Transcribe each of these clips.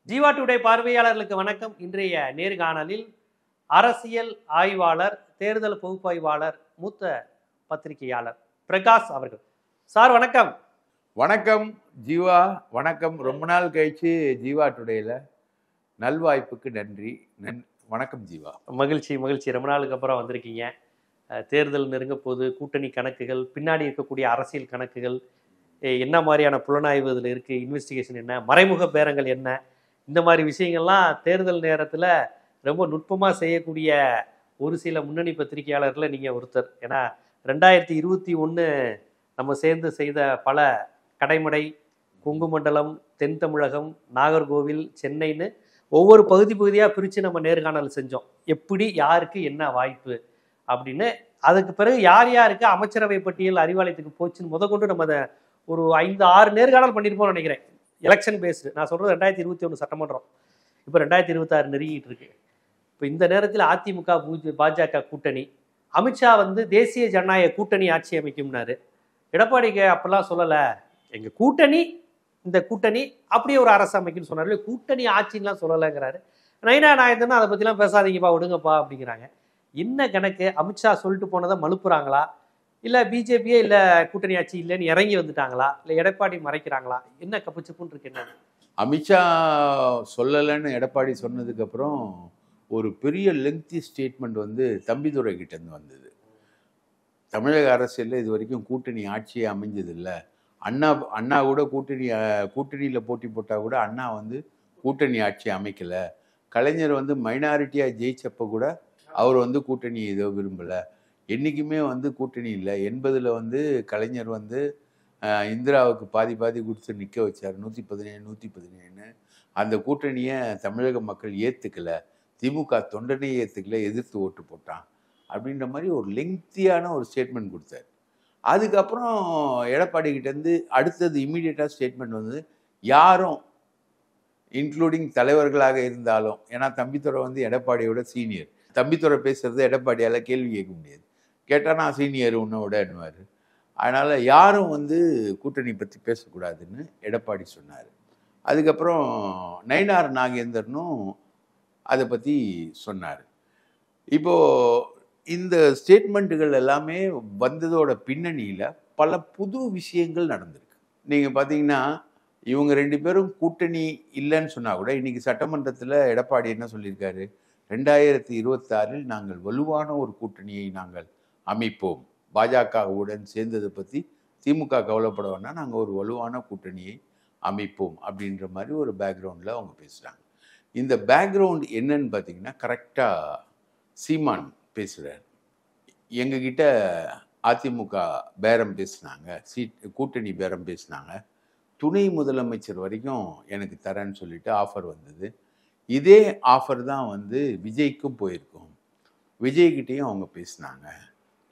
Jeeva today பார்வையாளர்களுக்கு வணக்கம். இன்றைய நேர்காணலில் அரசியல் ஆய்வாளர், தேர்தல் பகுப்பாய்வாளர், மூத்த பத்திரிகையாளர் பிரகாஷ் அவர்கள். சார் வணக்கம். வணக்கம் ஜீவா, வணக்கம். ரொம்ப நாள் கழிச்சு ஜீவா டுடேல நல்வாய்ப்புக்கு நன்றி. வணக்கம் ஜீவா. மகிழ்ச்சி. ரொம்ப நாளுக்கு அப்புறம் வந்திருக்கீங்க. தேர்தல் நெருங்க போது, கூட்டணி கணக்குகள், பின்னாடி இருக்கக்கூடிய அரசியல் கணக்குகள், என்ன மாதிரியான புலனாய்வு இதில் இருக்குது, இன்வெஸ்டிகேஷன் என்ன, மறைமுக பேரங்கள் என்ன, இந்த மாதிரி விஷயங்கள்லாம் தேர்தல் நேரத்தில் ரொம்ப நுட்பமாக செய்யக்கூடிய ஒரு சில முன்னணி பத்திரிகையாளர்களில் நீங்கள் ஒருத்தர். ஏன்னா 2021 நம்ம சேர்ந்து செய்த பல கடைமடை, கொங்கு மண்டலம், தென் தமிழகம், நாகர்கோவில், சென்னைன்னு ஒவ்வொரு பகுதியாக பிரித்து நம்ம நேர்காணல் செஞ்சோம். எப்படி யாருக்கு என்ன வாய்ப்பு அப்படின்னு. அதுக்கு பிறகு யார் யாருக்கு அமைச்சரவை பட்டியல் அறிவாலயத்துக்கு போச்சுன்னு முதற்கொண்டு நம்ம அதை ஒரு 5-6 நேர்காணல் பண்ணியிருப்போம்னு நினைக்கிறேன். எலெக்ஷன் பேஸ்டு நான் சொல்கிறது 2021 சட்டமன்றம். இப்போ 2026 நெருங்கிட்டு இருக்கு. இப்போ இந்த நேரத்தில் அதிமுக பாஜக கூட்டணி, அமித்ஷா தேசிய ஜனநாயக கூட்டணி ஆட்சி அமைக்கும்னாரு. எடப்பாடிக்கு அப்பெல்லாம் சொல்லலை, எங்கள் கூட்டணி இந்த கூட்டணி அப்படியே ஒரு அரசு அமைக்குன்னு சொன்னார். கூட்டணி ஆட்சின்லாம் சொல்லலைங்கிறாரு. நைனா நாயந்தன்னா அதை பற்றிலாம் பேசாதீங்கப்பா, விடுங்கப்பா அப்படிங்கிறாங்க. என்ன கணக்கு? அமித்ஷா சொல்லிட்டு போனதை மலுப்புறாங்களா, இல்லை பிஜேபியே இல்லை கூட்டணி ஆட்சி இல்லைன்னு இறங்கி வந்துட்டாங்களா, இல்லை எடப்பாடி மறைக்கிறாங்களா? என்ன கப்புச்சுப்புன்னு இருக்கு? என்ன அமித்ஷா சொல்லலைன்னு எடப்பாடி சொன்னதுக்கப்புறம் ஒரு பெரிய லெங்க்தி ஸ்டேட்மெண்ட் தம்பிதுரை கிட்டேருந்து வந்தது. தமிழக அரசியலில் இது வரைக்கும் கூட்டணி ஆட்சியே அமைஞ்சதில்லை. அண்ணா கூட கூட்டணியில் போட்டி போட்டால் கூட அண்ணா கூட்டணி ஆட்சி அமைக்கலை. கலைஞர் மைனாரிட்டியாக ஜெயிச்சப்போ கூட அவர் கூட்டணி ஏதோ விரும்பலை. என்றைக்குமே கூட்டணி இல்லை. 80ல் கலைஞர் இந்திராவுக்கு பாதி கொடுத்து நிற்க வச்சார். 117 அந்த கூட்டணியை தமிழக மக்கள் ஏற்றுக்கலை. திமுக தொண்டனே ஏற்றுக்கலை, எதிர்த்து ஓட்டு போட்டான் அப்படின்ற மாதிரி ஒரு லெங்க்தியான ஒரு ஸ்டேட்மெண்ட் கொடுத்தார். அதுக்கப்புறம் எடப்பாடி கிட்டேருந்து அடுத்தது இம்மீடியட்டாக ஸ்டேட்மெண்ட் யாரும் இன்க்ளூடிங் தலைவர்களாக இருந்தாலும், ஏன்னா தம்பித்துறை எடப்பாடியோட சீனியர், தம்பித்துறை பேசுறது எடப்பாடியால் கேள்வி கேட்க முடியாது. கேட்டால் நான் சீனியர் உன்னோட என்னவார். அதனால் யாரும் கூட்டணி பற்றி பேசக்கூடாதுன்னு எடப்பாடி சொன்னார். அதுக்கப்புறம் நயினார் நாகேந்திரனும் அதை பற்றி சொன்னார். இப்போது இந்த ஸ்டேட்மெண்ட்டுகள் எல்லாமே வந்ததோட பின்னணியில் பல புது விஷயங்கள் நடந்திருக்கு. நீங்கள் பார்த்தீங்கன்னா இவங்க 2 பேரும் கூட்டணி இல்லைன்னு சொன்னால் கூட இன்றைக்கி சட்டமன்றத்தில் எடப்பாடி என்ன சொல்லியிருக்காரு, 2026 நாங்கள் வலுவான ஒரு கூட்டணியை நாங்கள் அமைப்போம். பாஜகவுடன் சேர்ந்ததை பற்றி திமுக கவலைப்பட வேணால், நாங்கள் ஒரு வலுவான கூட்டணியை அமைப்போம் அப்படின்ற மாதிரி ஒரு பேக்ரவுண்டில் அவங்க பேசுகிறாங்க. இந்த பேக்ரவுண்ட் என்னன்னு பார்த்தீங்கன்னா, கரெக்டாக சீமான் பேசுகிறார். எங்ககிட்ட அதிமுக பேரம் பேசினாங்க, கூட்டணி பேரம் பேசினாங்க, துணை முதலமைச்சர் வரைக்கும் எனக்கு தரேன்னு சொல்லிட்டு ஆஃபர் வந்தது. இதே ஆஃபர் தான் விஜய்க்கும் போயிருக்கும். விஜய்கிட்டையும் அவங்க பேசினாங்க,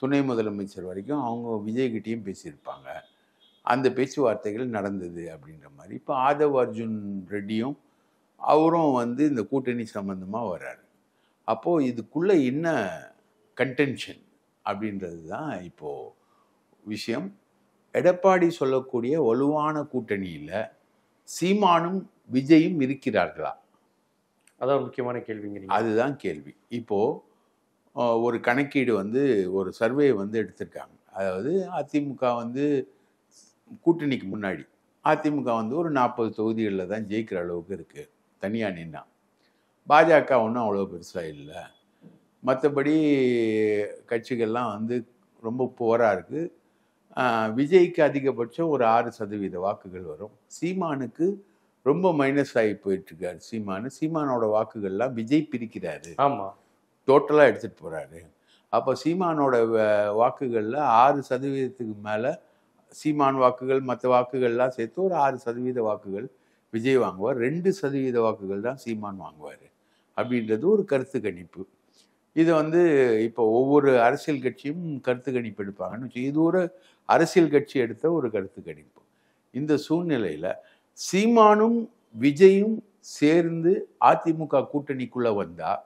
துணை முதலமைச்சர் வரைக்கும் அவங்க விஜய்கிட்டையும் பேசியிருப்பாங்க. அந்த பேச்சுவார்த்தைகள் நடந்தது அப்படின்ற மாதிரி. இப்போ ஆதவ் அர்ஜுன் ரெட்டியும் அவரும் இந்த கூட்டணி சம்பந்தமாக வர்றாரு. அப்போது இதுக்குள்ளே என்ன கன்டென்ஷன் அப்படின்றது தான் இப்போது விஷயம். எடப்பாடி சொல்லக்கூடிய வலுவான கூட்டணியில் சீமானும் விஜயும் இருக்கிறார்களா? அதான் முக்கியமான கேள்விங்க. அதுதான் கேள்வி. இப்போது ஒரு கணக்கீடு ஒரு சர்வே எடுத்திருக்காங்க. அதாவது அதிமுக கூட்டணிக்கு முன்னாடி அதிமுக ஒரு 40 தொகுதிகளில் தான் ஜெயிக்கிற அளவுக்கு இருக்குது தனியாக நின்னா. பாஜக ஒன்றும் அவ்வளோ பெருசாக இல்லை. மற்றபடி கட்சிகள்லாம் ரொம்ப புவராக இருக்குது. விஜய்க்கு அதிகபட்சம் ஒரு 6% வாக்குகள் வரும். சீமானுக்கு ரொம்ப மைனஸ் ஆகி போயிட்டுருக்காரு. சீமானோட வாக்குகள்லாம் விஜய் பிரிக்கிறாரு. ஆமாம், டோட்டலாக எடுத்துகிட்டு போகிறாரு. அப்போ சீமானோட வாக்குகளில் 6% மேலே சீமான் வாக்குகள் மற்ற வாக்குகள்லாம் சேர்த்து ஒரு 6% வாக்குகள் விஜய் வாங்குவார். 2% வாக்குகள் தான் சீமான் வாங்குவார் அப்படின்றது ஒரு கருத்து கணிப்பு. இது இப்போ ஒவ்வொரு அரசியல் கட்சியும் கருத்து கணிப்பு எடுப்பாங்கன்னு வச்சு, இது ஒரு அரசியல் கட்சி எடுத்த ஒரு கருத்து கணிப்பு. இந்த சூழ்நிலையில் சீமானும் விஜயும் சேர்ந்து அதிமுக கூட்டணிக்குள்ளே வந்தால்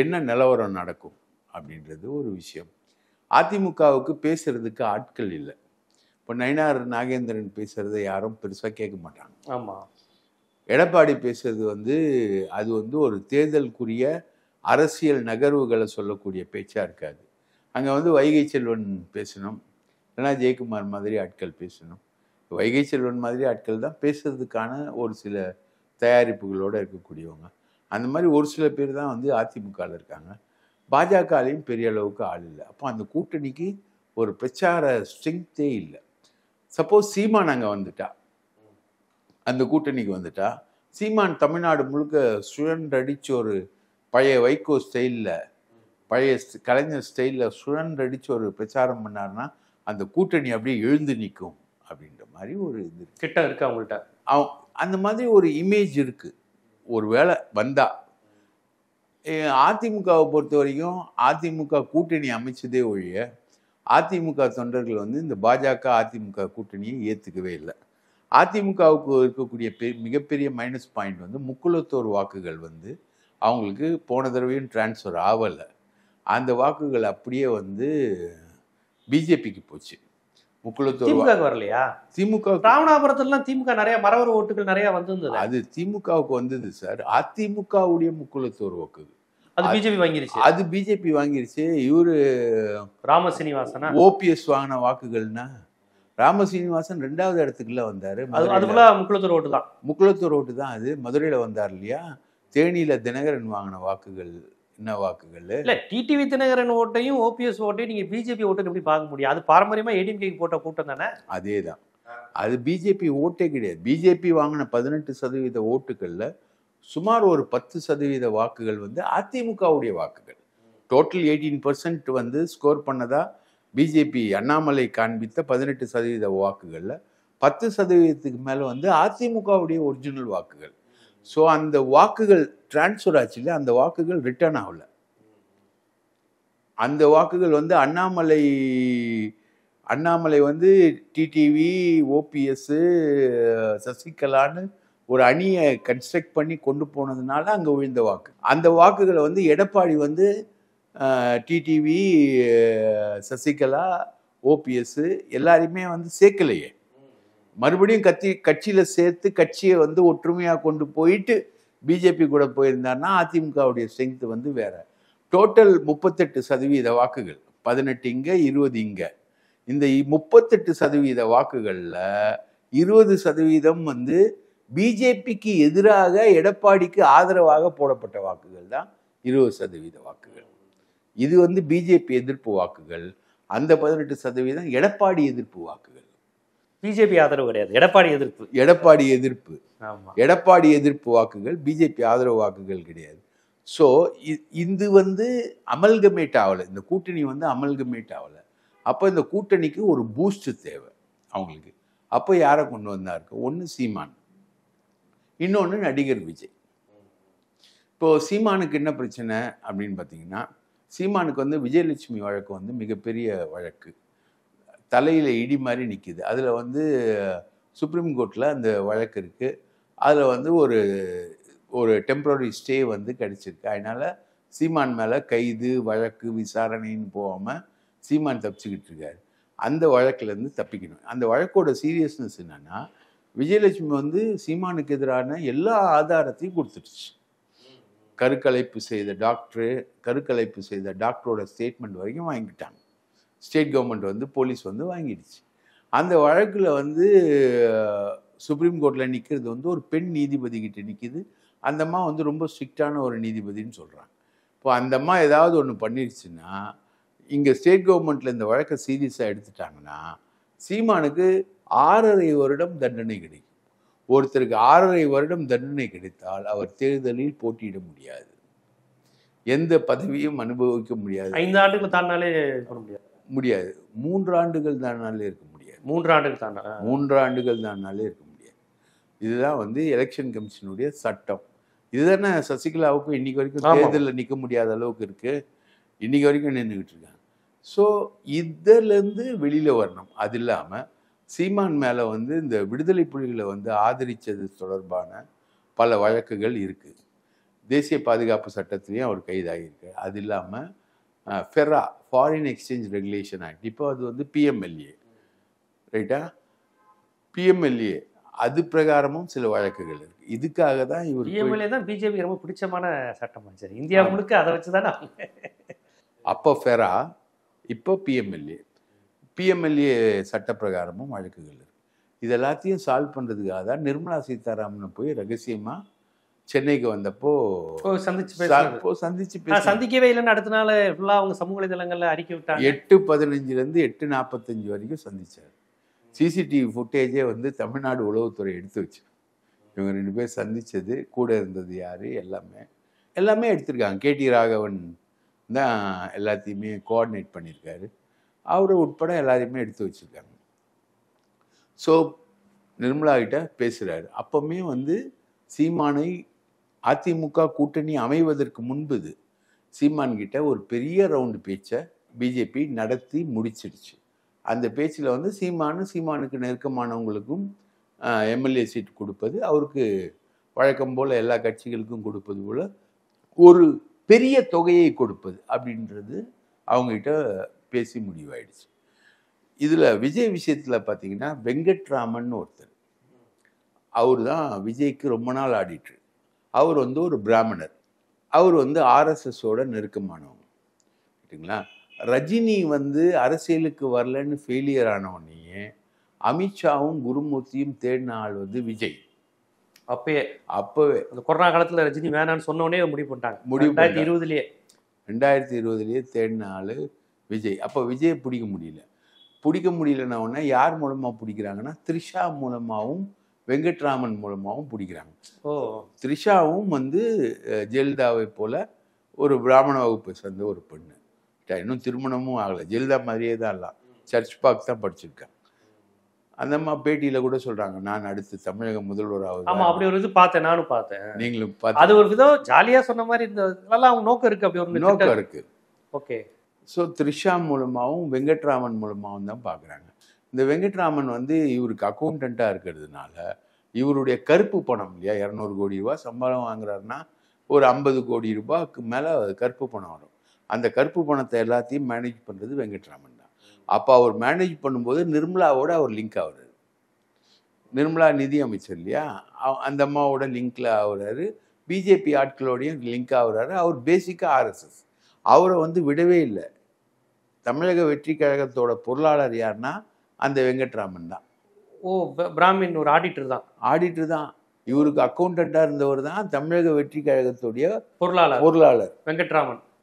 என்ன நிலவரம் நடக்கும் அப்படின்றது ஒரு விஷயம். அதிமுகவுக்கு பேசுறதுக்கு ஆட்கள் இல்லை. இப்போ நயினார் நாகேந்திரன் பேசுறதை யாரும் பெருசாக கேட்க மாட்டாங்க. ஆமாம், எடப்பாடி பேசுறது வந்து அது வந்து ஒரு தேர்தலுக்குரிய அரசியல் நகர்வுகளை சொல்லக்கூடிய பேச்சா இருக்காது. அங்கே வந்து வைகை செல்வன் பேசணும், இல்லைன்னா ஜெயக்குமார் மாதிரி ஆட்கள் பேசணும். வைகை செல்வன் மாதிரி ஆட்கள் தான் பேசுறதுக்கான ஒரு சில தயாரிப்புகளோடு இருக்கக்கூடியவங்க. அந்த மாதிரி ஒரு சில பேர் தான் வந்து அதிமுகவில் இருக்காங்க. பாஜகலையும் பெரிய அளவுக்கு ஆள் இல்லை. அப்போ அந்த கூட்டணிக்கு ஒரு பிரச்சார ஸ்ட்ரெங்தே இல்லை. சப்போஸ் சீமான் அங்கே வந்துட்டா, அந்த கூட்டணிக்கு வந்துட்டா, சீமான் தமிழ்நாடு முழுக்க சுழன்றடிச்சு ஒரு பழைய வைகோ ஸ்டைலில், பழைய கலைஞர் ஸ்டைலில் சுழன்றடிச்சு ஒரு பிரச்சாரம் பண்ணார்னா அந்த கூட்டணி அப்படியே எழுந்து நிற்கும் அப்படின்ற மாதிரி ஒரு இது கிட்ட இருக்கு அவங்கள்ட்ட. அந்த மாதிரி ஒரு இமேஜ் இருக்கு. ஒரு வேளை வந்தா அதிமுகவை பொறுத்த வரைக்கும் அதிமுக கூட்டணி அமைச்சதே ஒழிய அதிமுக தொண்டர்கள் வந்து இந்த பாஜக அதிமுக கூட்டணியை ஏற்றுக்கவே இல்லை. அதிமுகவுக்கு இருக்கக்கூடிய மிகப்பெரிய மைனஸ் பாயிண்ட் வந்து முக்குளத்தோர் வாக்குகள் வந்து அவங்களுக்கு போன தடவையும் டிரான்ஸ்ஃபர் ஆகலை. அந்த வாக்குகள் அப்படியே வந்து பிஜேபிக்கு போச்சு. முக்குளத்தோர் வரலையா? திமுக ராமநாதபுரத்துல திமுக நிறைய மரவர் ஓட்டுகள் நிறைய வந்திருந்தது. அது திமுகவுக்கு வந்தது சார். அதிமுகவுடைய முக்குளத்தோர் வாக்குகள் அது பிஜேபி வாங்கிருச்சு. அது பிஜேபி வாங்கிருச்சு. இவரு ராமசீனிவாசன் ஓபிஎஸ் வாங்கின வாக்குகள்னா ராமசீனிவாசன் 2வது இடத்துக்குள்ள வந்தாரு. முக்குளத்தூர் ஓட்டு தான். முக்குளத்தூர் ஓட்டு தான். அது மதுரையில வந்தார் இல்லையா? தேனியில தினகரன் வாங்கின வாக்குகள் என்ன வாக்குகள் இல்ல. டிடிவி தினகரன் ஓட்டையும் ஓபிஎஸ் ஓட்டையும் நீங்க பிஜேபி ஓட்டு எப்படி பார்க்க முடியும்? அது பாரம்பரியமா ஏடிஎம்கேக்கு போட்ட கூட்டம் தானே. அதேதான். அது பிஜேபி ஓட்டே கிடையாது. பிஜேபி வாங்கின 18% ஓட்டுகள்ல சுமார் ஒரு 10% வாக்குகள் வந்து அதிமுகவுடைய வாக்குகள். டோட்டல் 18% வந்து ஸ்கோர் பண்ணதா பிஜேபி அண்ணாமலை காண்பித்த 18% வாக்குகள்ல 10%க்கு மேல வந்து அதிமுகவுடைய ஒரிஜினல் வாக்குகள். ஸோ அந்த வாக்குகள் டிரான்ஸ்ஃபர் ஆச்சு இல்லை, அந்த வாக்குகள் ரிட்டர்ன் ஆகல. அந்த வாக்குகள் வந்து அண்ணாமலை வந்து டிடிவி, ஓபிஎஸ், சசிகலான்னு ஒரு அணியை கன்ஸ்ட்ரக்ட் பண்ணி கொண்டு போனதுனால அங்கே விழுந்த வாக்கு. அந்த வாக்குகளை வந்து எடப்பாடி வந்து டிடிவி, சசிகலா, ஓபிஎஸ் எல்லாரையுமே வந்து சேர்க்கலையே. மறுபடியும் கட்சியில் சேர்த்து கட்சியை வந்து ஒற்றுமையாக கொண்டு போயிட்டு பிஜேபி கூட போயிருந்தாருன்னா அதிமுகவுடைய ஸ்ட்ரென்த் வந்து வேற. டோட்டல் 38% வாக்குகள், 18 இங்கே 20 இங்கே. இந்த 38% வாக்குகளில் 20% வந்து பிஜேபிக்கு எதிராக எடப்பாடிக்கு ஆதரவாக போடப்பட்ட வாக்குகள் தான் 20% வாக்குகள். இது வந்து பிஜேபி எதிர்ப்பு வாக்குகள். அந்த 18% எடப்பாடி எதிர்ப்பு வாக்குகள். பிஜேபி ஆதரவு கிடையாது, எடப்பாடி எதிர்ப்பு. எடப்பாடி எதிர்ப்பு. எடப்பாடி எதிர்ப்பு வாக்குகள், பிஜேபி ஆதரவு வாக்குகள் கிடையாது. ஸோ இது வந்து அமல்கமேட் ஆகலை. இந்த கூட்டணி வந்து அமல்கமேட் ஆகலை. அப்போ இந்த கூட்டணிக்கு ஒரு பூஸ்ட் தேவை அவங்களுக்கு. அப்போ யாரை கொண்டு வந்தாருக்கு? ஒன்று சீமான், இன்னொன்று நடிகர் விஜய். இப்போது சீமானுக்கு என்ன பிரச்சனை அப்படின்னு பார்த்தீங்கன்னா, சீமானுக்கு வந்து விஜயலட்சுமி வழக்கு வந்து மிகப்பெரிய வழக்கு, தலையில் இடி மாதிரி நிற்கிது. அதில் வந்து சுப்ரீம் கோர்ட்டில் அந்த வழக்கு இருக்குது. அதில் வந்து ஒரு டெம்பரரி ஸ்டே வந்து கிடச்சிருக்கு. அதனால் சீமான் மேலே கைது, வழக்கு, விசாரணைன்னு போகாமல் சீமான் தப்பிச்சுக்கிட்டு இருக்காரு. அந்த வழக்கிலேருந்து தப்பிக்கணும். அந்த வழக்கோட சீரியஸ்னஸ் என்னென்னா, விஜயலட்சுமி வந்து சீமானுக்கு எதிரான எல்லா ஆதாரத்தையும் கொடுத்துடுச்சு. கருக்கலைப்பு செய்த டாக்டரோட ஸ்டேட்மெண்ட் வரைக்கும் வாங்கிட்டாங்க. ஸ்டேட் கவர்மெண்ட் வந்து போலீஸ் வந்து வாங்கிடுச்சு. அந்த வழக்கில் வந்து சுப்ரீம் கோர்ட்டில் நிற்கிறது வந்து ஒரு பெண் நீதிபதி கிட்ட நிற்கிது. அந்த அம்மா வந்து ரொம்ப ஸ்ட்ரிக்டான ஒரு நீதிபதினு சொல்கிறாங்க. இப்போ அந்த அம்மா ஏதாவது ஒன்று பண்ணிடுச்சுன்னா, இங்கே ஸ்டேட் கவர்மெண்ட்டில் இந்த வழக்கை சீரியஸாக எடுத்துட்டாங்கன்னா சீமானுக்கு 6.5 வருடம் தண்டனை கிடைக்கும். ஒருத்தருக்கு 6.5 வருடம் தண்டனை கிடைத்தால் அவர் தேர்தலில் போட்டியிட முடியாது, எந்த பதவியும் அனுபவிக்க முடியாது. 5 ஆண்டுகள் தாண்டாலே முடியாது. 3 ஆண்டுகள் தானாலே இருக்க முடியாது. 3 ஆண்டுகள் தானாலே இருக்க முடியாது. இதுதான் வந்து எலெக்ஷன் கமிஷனுடைய சட்டம். இதுதானே சசிகலாவுக்கும் இன்னைக்கு வரைக்கும் தேர்தலில் நிற்க முடியாத அளவுக்கு இருக்கு. இன்னைக்கு வரைக்கும் நின்றுக்கிட்டு இருக்காங்க. ஸோ இதிலேருந்து வெளியில் வரணும். அது இல்லாமல் சீமான் மேலே வந்து இந்த விடுதலை புலிகளை வந்து ஆதரித்தது தொடர்பான பல வழக்குகள் இருக்குது. தேசிய பாதுகாப்பு சட்டத்திலையும் அவர் கைதாகியிருக்கு. அது இல்லாமல் ஃபெரா, ஃபாரின் எக்ஸ்சேஞ்ச் ரெகுலேஷன் ஆக்ட், இப்போ அது வந்து பிஎம்எல்ஏ, ரைட்டா? பிஎம்எல்ஏ அது பிரகாரமும் சில வழக்குகள் இருக்கு. இதுக்காக தான் இவர் பிஎம்எல்ஏ தான் பிஜேபி ரொம்ப பிடிச்சமான சட்டமா சரி, இந்தியா முழுக்க அதை வச்சுதானே அப்போ ஃபெரா, இப்போ பிஎம்எல்ஏ சட்ட பிரகாரமும் வழக்குகள் இருக்கு. இது எல்லாத்தையும் சால்வ் பண்றதுக்காக தான் நிர்மலா சீதாராமன் போய் ரகசியமா சென்னைக்கு வந்தப்போ சந்திக்கவே இல்லைன்னு அடுத்த நாள் ஃபுல்லா அவங்க சமூக வலைதளங்கள்ல அறிக்கை விட்டாங்க. 8:15 8:45 வரைக்கும் சந்திச்சார். சிசிடிவி ஃபுட்டேஜே வந்து தமிழ்நாடு உளவுத்துறை எடுத்து வச்சு இவங்க 2 பேர் சந்திச்சது, கூட இருந்தது யாரு, எல்லாமே எடுத்திருக்காங்க. கேடி ராகவன் தான் எல்லாத்தையுமே கோஆர்டினேட் பண்ணியிருக்காரு. அவரு உட்பட எல்லாரையுமே எடுத்து வச்சிருக்காங்க. ஸோ நிர்மலா கிட்ட பேசுறாரு. அப்பவுமே வந்து சீமானை அதிமுக கூட்டணி அமைவதற்கு முன்பு சீமான் கிட்ட ஒரு பெரிய ரவுண்டு பேச்சை பிஜேபி நடத்தி முடிச்சிடுச்சு. அந்த பேச்சில் வந்து சீமானுக்கு நெருக்கமானவங்களுக்கும் எம்எல்ஏ சீட் கொடுப்பது, அவருக்கு வழக்கம் போல் எல்லா கட்சிகளுக்கும் கொடுப்பது போல் ஒரு பெரிய தொகையை கொடுப்பது அப்படின்றது அவங்ககிட்ட பேசி முடிவாயிடுச்சு. இதில் விஜய் விஷயத்தில் பார்த்தீங்கன்னா வெங்கட்ராமன் ஒருத்தர், அவர் தான் விஜய்க்கு ரொம்ப நாள் ஆடிட்டர். அவர் வந்து ஒரு பிராமணர். அவர் வந்து ஆர்எஸ்எஸோட நெருக்கமானவங்க. சரிங்களா? ரஜினி வந்து அரசியலுக்கு வரலன்னு ஃபெயிலியர் ஆனவனையே அமித்ஷாவும் குருமூர்த்தியும் தேடின ஆள் வந்து விஜய். அப்பவே அந்த கொரோனா காலத்தில் ரஜினி வேணான்னு சொன்னோடனே முடிவு பண்ணிட்டாங்க. 2020 தேடின ஆள் விஜய். அப்போ விஜயை பிடிக்க முடியலன்னா உடனே யார் மூலமாக பிடிக்கிறாங்கன்னா த்ரிஷா மூலமாகவும் வெங்கட்ராமன் மூலமாகவும் பிடிக்கிறாங்க. த்ரிஷாவும் வந்து ஜெயலலிதாவை போல ஒரு பிராமண வகுப்பை சேர்ந்த ஒரு பெண்ணு. இன்னும் திருமணமும் ஆகலை. ஜெயலலிதா மாதிரியே தான் எல்லாம். சர்ச் பார்க் தான் படிச்சிருக்காங்க. அந்த அம்மா பேட்டியில் கூட சொல்கிறாங்க, நான் அடுத்து தமிழக முதல்வராக. ஆமாம், அப்படி ஒரு இது பார்த்தேன், நானும் பார்த்தேன். நீங்களும் பார்த்து அது ஒரு விதம் ஜாலியாக சொன்ன மாதிரி இருந்ததுனால அவங்க நோக்கம் இருக்குது. அப்படி ஒரு நோக்கம் இருக்குது. ஓகே. ஸோ த்ரிஷா மூலமாகவும் வெங்கட்ராமன் மூலமாகவும் தான் பார்க்குறாங்க. இந்த வெங்கட்ராமன் வந்து இவருக்கு அக்கௌண்டண்ட்டாக இருக்கிறதுனால இவருடைய கருப்பு பணம் இல்லையா, 200 கோடி ரூபா சம்பளம் வாங்குறாருன்னா ஒரு 50 கோடி ரூபாய்க்கு மேலே கருப்பு பணம் வரும். அந்த கருப்பு பணத்தை எல்லாத்தையும் மேனேஜ் பண்ணுறது வெங்கட்ராமன் தான். அப்போ அவர் மேனேஜ் பண்ணும்போது நிர்மலாவோட அவர் லிங்க் ஆகுறாரு. நிர்மலா நிதி அமைச்சர் இல்லையா, அந்த அம்மாவோட லிங்க்ல ஆகுறாரு. பிஜேபி ஆட்களோடையும் லிங்க் ஆகுறாரு. அவர் பேசிக்காக ஆர்எஸ்எஸ். அவரை வந்து விடவே இல்லை. தமிழக வெற்றி கழகத்தோட பொருளாளர் யாருன்னா அந்த வெங்கட்ராமன் தான். பிராமின் ஒரு ஆடிட்டர் தான். இவருக்கு அக்கௌண்டண்டா இருந்தவர் தான் தமிழக வெற்றி கழகத்துடைய பொருளாளர்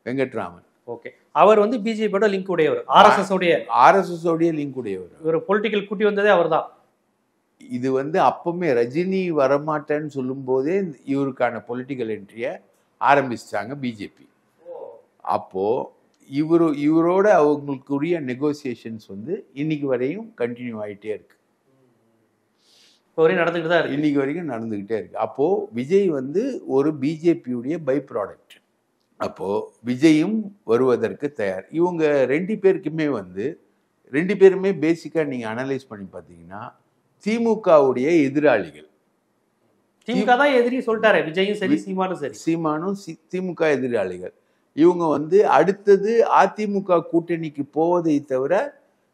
வெங்கட்ராமன். ஓகே. அவர் வந்து பிஜேபியோட லிங்க் உடையவர், ஆர்எஸ்எஸ் உடைய லிங்க் உடையவர். இவர் பொலிட்டிக்கல் கூட்டி வந்ததே அவர் தான். இது வந்து அப்பவுமே ரஜினி வரமாட்டேன்னு சொல்லும் போதே இவருக்கான பொலிட்டிக்கல் என்ட்ரியை ஆரம்பிச்சிட்டாங்க பிஜேபி. அப்போ இவரோட அவங்களுக்குரிய நெகோசியேஷன்ஸ் வந்து இன்னைக்கு வரையும் கண்டினியூ ஆகிட்டே இருக்கு. இன்னைக்கு வரைக்கும் நடந்துகிட்டே இருக்கு. அப்போ விஜய் வந்து ஒரு பிஜேபியுடைய பை ப்ராடக்ட். அப்போ விஜயும் வருவதற்கு தயார். இவங்க 2 பேருமே பேசிக்கா நீங்க அனலைஸ் பண்ணி பார்த்தீங்கன்னா திமுகவுடைய எதிராளிகள். திமுக தான் எதிரி சொல்லிட்டாரு விஜயும் சரி, சீமானும் திமுக எதிராளிகள். இவங்க வந்து அடுத்தது அதிமுக கூட்டணிக்கு போவதை தவிர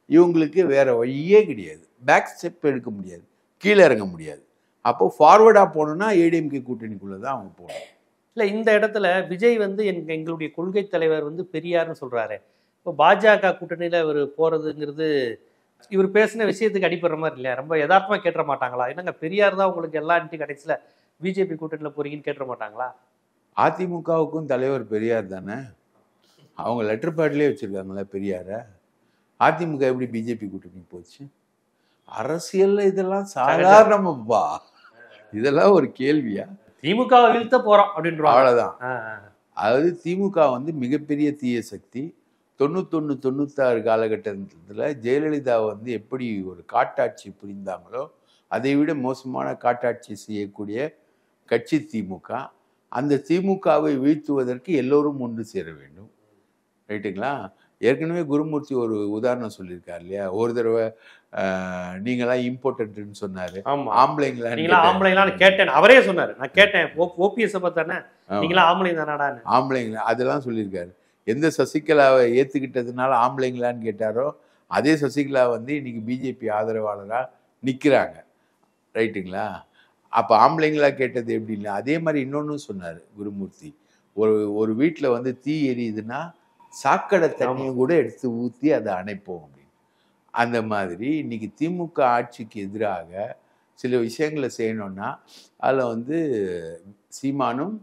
இவங்களுக்கு வேற வழியே கிடையாது. பேக் ஸ்டெப் எடுக்க முடியாது, கீழே இறங்க முடியாது. அப்போ ஃபார்வர்டா போகணும்னா ஏடிஎம்கே கூட்டணிக்குள்ளதான் அவங்க போகணும். இல்லை, இந்த இடத்துல விஜய் வந்து எங்களுடைய கொள்கை தலைவர் வந்து பெரியார்னு சொல்றாரு. இப்போ பாஜக கூட்டணியில இவர் போறதுங்கிறது இவர் பேசின விஷயத்துக்கு அடிப்படுற மாதிரி இல்லையா? ரொம்ப யதார்த்தமா கேட்டுற மாட்டாங்களா? என்னங்க பெரியார் தான் உங்களுக்கு எல்லாம் கடைசியில பிஜேபி கூட்டணியில போறீங்கன்னு கேட்டுற மாட்டாங்களா? அதிமுகவுக்கும் தலைவர் பெரியார் தானே. அவங்க லெட்டர் பேட்லேயே வச்சிருக்காங்களே பெரியார. அதிமுக எப்படி பிஜேபி கூட்டணி போச்சு? அரசியல்ல இதெல்லாம் சாதாரணமாப்பா. இதெல்லாம் ஒரு கேள்வியா? திமுக வீழ்த்த போறோம் அப்படின்ற அவ்வளவுதான். அதாவது திமுக வந்து மிகப்பெரிய தீய சக்தி. 91, 96 காலகட்டத்தில் ஜெயலலிதா வந்து எப்படி ஒரு காட்டாட்சி புரிந்தாங்களோ அதை விட மோசமான காட்டாட்சி செய்யக்கூடிய கட்சி திமுக. அந்த திமுகவை வீழ்த்துவதற்கு எல்லோரும் ஒன்று சேர வேண்டும். ரைட்டுங்களா? ஏற்கனவே குருமூர்த்தி ஒரு உதாரணம் சொல்லியிருக்காரு இல்லையா, ஒரு தடவை நீங்களாம் இம்பார்ட்டன்ட்னு சொன்னாரு. ஆம்பளைங்களான்னு கேட்டேன், அவரே சொன்னாரு. நான் கேட்டேன், ஓபிஎஸ் பார்த்தானே நீங்களா ஆம்பளைங்க தானாடான்னு. ஆம்பளைங்களா அதெல்லாம் சொல்லியிருக்காரு. எந்த சசிகலாவை ஏற்றுக்கிட்டதுனால ஆம்பளைங்களான்னு கேட்டாரோ அதே சசிகலா வந்து இன்னைக்கு பிஜேபி ஆதரவாளராக நிற்கிறாங்க. ரைட்டுங்களா? அப்போ ஆம்பளைங்களா கேட்டது எப்படின்னா அதே மாதிரி இன்னொன்னும் சொன்னார் குருமூர்த்தி. ஒரு ஒரு வீட்டில் வந்து தீ எரியுதுன்னா சாக்கடை தண்ணியை கூட எடுத்து ஊற்றி அதை அணைப்போம் அப்படின்னு. அந்த மாதிரி இன்னைக்கு திமுக ஆட்சிக்கு எதிராக சில விஷயங்களை செய்யணும்னா அதில் வந்து சீமானும்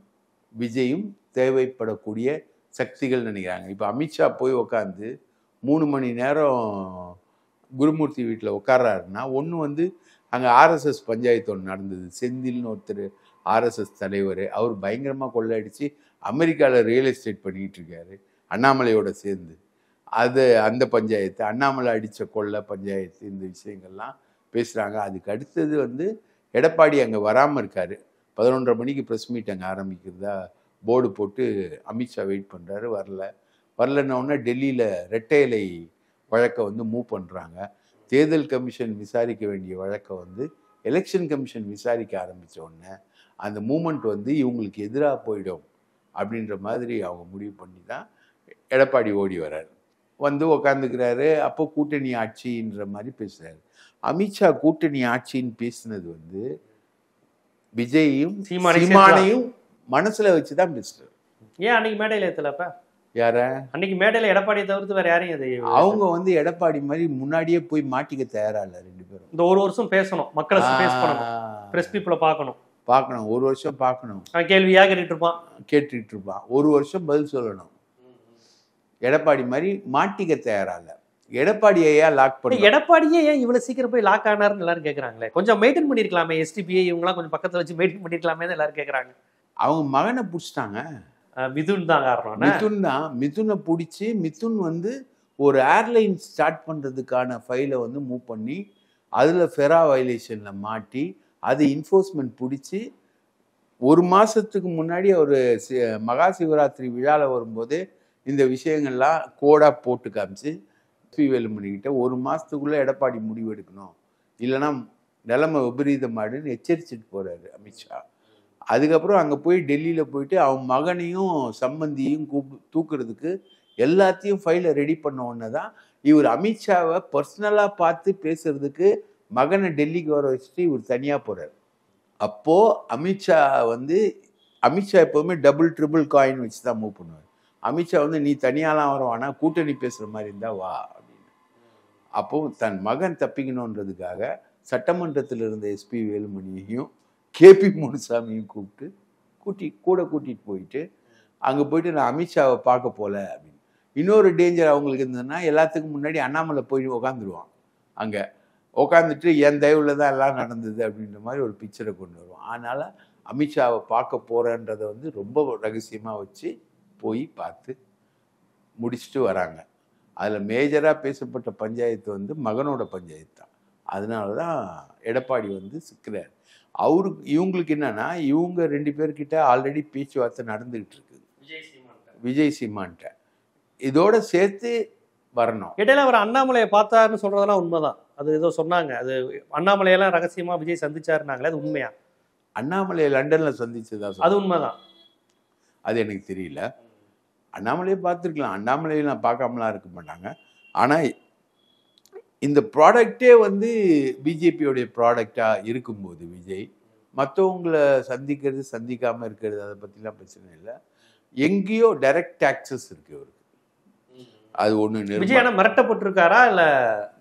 விஜயும் தேவைப்படக்கூடிய சக்திகள் நினைக்கிறாங்க. இப்போ அமித்ஷா போய் உக்காந்து 3 மணி நேரம் குருமூர்த்தி வீட்டில் உட்கார்றாருன்னா ஒன்று வந்து அங்கே ஆர்எஸ்எஸ் பஞ்சாயத்து ஒன்று நடந்தது. செந்தில்னு ஒருத்தர் ஆர்எஸ்எஸ் தலைவர், அவர் பயங்கரமாக கொள்ளையடிச்சு அமெரிக்காவில் ரியல் எஸ்டேட் பண்ணிக்கிட்டு இருக்காரு அண்ணாமலையோட சேர்ந்து. அந்த பஞ்சாயத்து, அண்ணாமலை அடித்த கொள்ளை பஞ்சாயத்து, இந்த விஷயங்கள்லாம் பேசுகிறாங்க. அதுக்கு அடுத்தது வந்து எடப்பாடி அங்கே வராமல் இருக்கார். 11:30 மணிக்கு ப்ரெஸ் மீட் அங்கே ஆரம்பிக்கிறதா போர்டு போட்டு அமித்ஷா வெயிட் பண்ணுறாரு. வரலன்னொன்னே டெல்லியில் ரெட்டை இலை வழக்கை வந்து மூவ் பண்ணுறாங்க. தேர்தல் கமிஷன் விசாரிக்க வேண்டிய வழக்கை வந்து எலெக்ஷன் கமிஷன் விசாரிக்க ஆரம்பித்த உடனே அந்த மூமெண்ட் வந்து இவங்களுக்கு எதிராக போயிடும் அப்படின்ற மாதிரி அவங்க முடிவு பண்ணி தான் எடப்பாடி ஓடி வர்றாரு. வந்து உக்காந்துக்கிறாரு. அப்போ கூட்டணி ஆட்சின்ற மாதிரி பேசுகிறாரு. அமித்ஷா கூட்டணி ஆட்சின்னு பேசினது வந்து விஜயையும் சீமானையும் மனசுல வச்சுதான் பேசுறாரு. ஏன் அன்னைக்கு மேடையில் ஏத்தலப்ப? யார அன்னைக்கு மேடையில் எடப்பாடியை தவிர்த்து வேற யாரையும் அவங்க வந்து எடப்பாடி மாதிரி முன்னாடியே போய் மாட்டிக்க தயாரா இல்ல. 2 பேரும் இந்த ஒரு வருஷம் பேசணும், மக்களை ஃபேஸ் பண்ணணும், பிரஸ் பீப்புளை பார்க்கணும். ஒரு வருஷம் பார்க்கணும். கேள்வியா கேட்டுட்டு இருப்பான். ஒரு வருஷம் பதில் சொல்லணும். எடப்பாடி மாதிரி மாட்டிக்க தயாரா இல்ல. எடப்பாடியா லாக் பண்ணி எடப்பாடியே ஏன் இவ்வளவு சீக்கிரம் போய் லாக் ஆனாருன்னு எல்லாரும் கேட்கறாங்களே. கொஞ்சம் மெயின்டைன் பண்ணிருக்கலாமே, எஸ்டிபிஐ இவங்கலாம் கொஞ்சம் பக்கத்துல வச்சு மெயின்டைன் பண்ணிருக்கலாமே எல்லாரும் கேட்கறாங்க. அவங்க மகனை பிடிச்சிட்டாங்க. மிதுன் தான் காரணம். மிதுனை பிடிச்சி மிதுன் வந்து ஒரு ஏர்லைன் ஸ்டார்ட் பண்றதுக்கான ஃபைலை வந்து மூவ் பண்ணி அதுல ஃபெரா வயலேஷன்ல மாட்டி அது என்ஃபோர்ஸ்மெண்ட் பிடிச்சி 1 மாசத்துக்கு முன்னாடி ஒரு மகா சிவராத்திரி விழாவில் வரும்போது இந்த விஷயங்கள்லாம் கோடா போட்டு காமிச்சு வேலுமணிக்கிட்ட 1 மாசத்துக்குள்ள எடப்பாடி முடிவு எடுக்கணும், இல்லைன்னா நிலைமை விபரீதமாடுன்னு எச்சரிச்சுட்டு போறாரு அமித்ஷா. அதுக்கப்புறம் அங்கே போய் டெல்லியில் போயிட்டு அவன் மகனையும் சம்பந்தியும் தூக்குறதுக்கு எல்லாத்தையும் ஃபைலை ரெடி பண்ண உடனே தான் இவர் அமித்ஷாவை பர்சனலாக பார்த்து பேசுறதுக்கு மகனை டெல்லிக்கு வர வச்சுட்டு இவர் தனியாக போகிறார். அப்போது அமித்ஷா எப்போவுமே டபுள் ட்ரிபிள் காயின் வச்சு தான் மூவ் பண்ணுவார். அமித்ஷா வந்து நீ தனியாலாம் வருவானா, கூட்டணி பேசுகிற மாதிரி இருந்தால் வா அப்படின்னு. அப்போது தன் மகன் தப்பிக்கணுன்றதுக்காக சட்டமன்றத்தில் இருந்த எஸ்பி வேலுமணியையும் கேபி முனுசாமியும் கூட்டிகிட்டு போயிட்டு அங்கே போயிட்டு நான் அமித்ஷாவை பார்க்க போகல அப்படின்னு. இன்னொரு டேஞ்சர் அவங்களுக்கு இருந்ததுன்னா எல்லாத்துக்கும் முன்னாடி அண்ணாமலை போய் உக்காந்துருவான். அங்கே உக்காந்துட்டு என் தயவுல தான் எல்லாம் நடந்தது அப்படின்ற மாதிரி ஒரு பிக்சரை கொண்டு வருவான். அதனால் அமித்ஷாவை பார்க்க போகிறன்றதை வந்து ரொம்ப ரகசியமாக வச்சு போய் பார்த்து முடிச்சுட்டு வராங்க. அதில் மேஜராக பேசப்பட்ட பஞ்சாயத்து வந்து மகனோட பஞ்சாயத்து தான். அதனால தான் எடப்பாடி வந்து சிக்கிறார். இவங்களுக்கு என்னன்னா இவங்க 2 பேர்கிட்ட ஆல்ரெடி பேச்சுவார்த்தை நடந்துகிட்டு இருக்கு விஜய் சீமான்ட்ட. இதோட சேர்த்து வரணும். இடையில அவர் அண்ணாமலையை பார்த்தாருன்னு சொல்றதெல்லாம் உண்மைதான். அது ஏதோ சொன்னாங்க, அது அண்ணாமலையெல்லாம் ரகசியமா விஜய் சந்திச்சாருனாங்களே, அது உண்மையா? அண்ணாமலையை லண்டன்ல சந்திச்சதா? அது உண்மைதான். அது எனக்கு தெரியல. அண்ணாமலையை பார்த்துருக்கலாம். அண்ணாமலையை நான் பார்க்காமலாம் இருக்க மாட்டாங்க. ஆனால் இந்த ப்ராடக்டே வந்து பிஜேபியோடைய ப்ராடக்டாக இருக்கும்போது விஜய் மற்றவங்களை சந்திக்கிறது சந்திக்காமல் இருக்கிறது அதை பற்றிலாம் பிரச்சனை இல்லை. எங்கேயோ டைரக்ட் டாக்ஸஸ் இருக்கு அவருக்கு. அது ஒன்று. விஜய் ஆனால் மிரட்டப்பட்டிருக்காரா இல்லை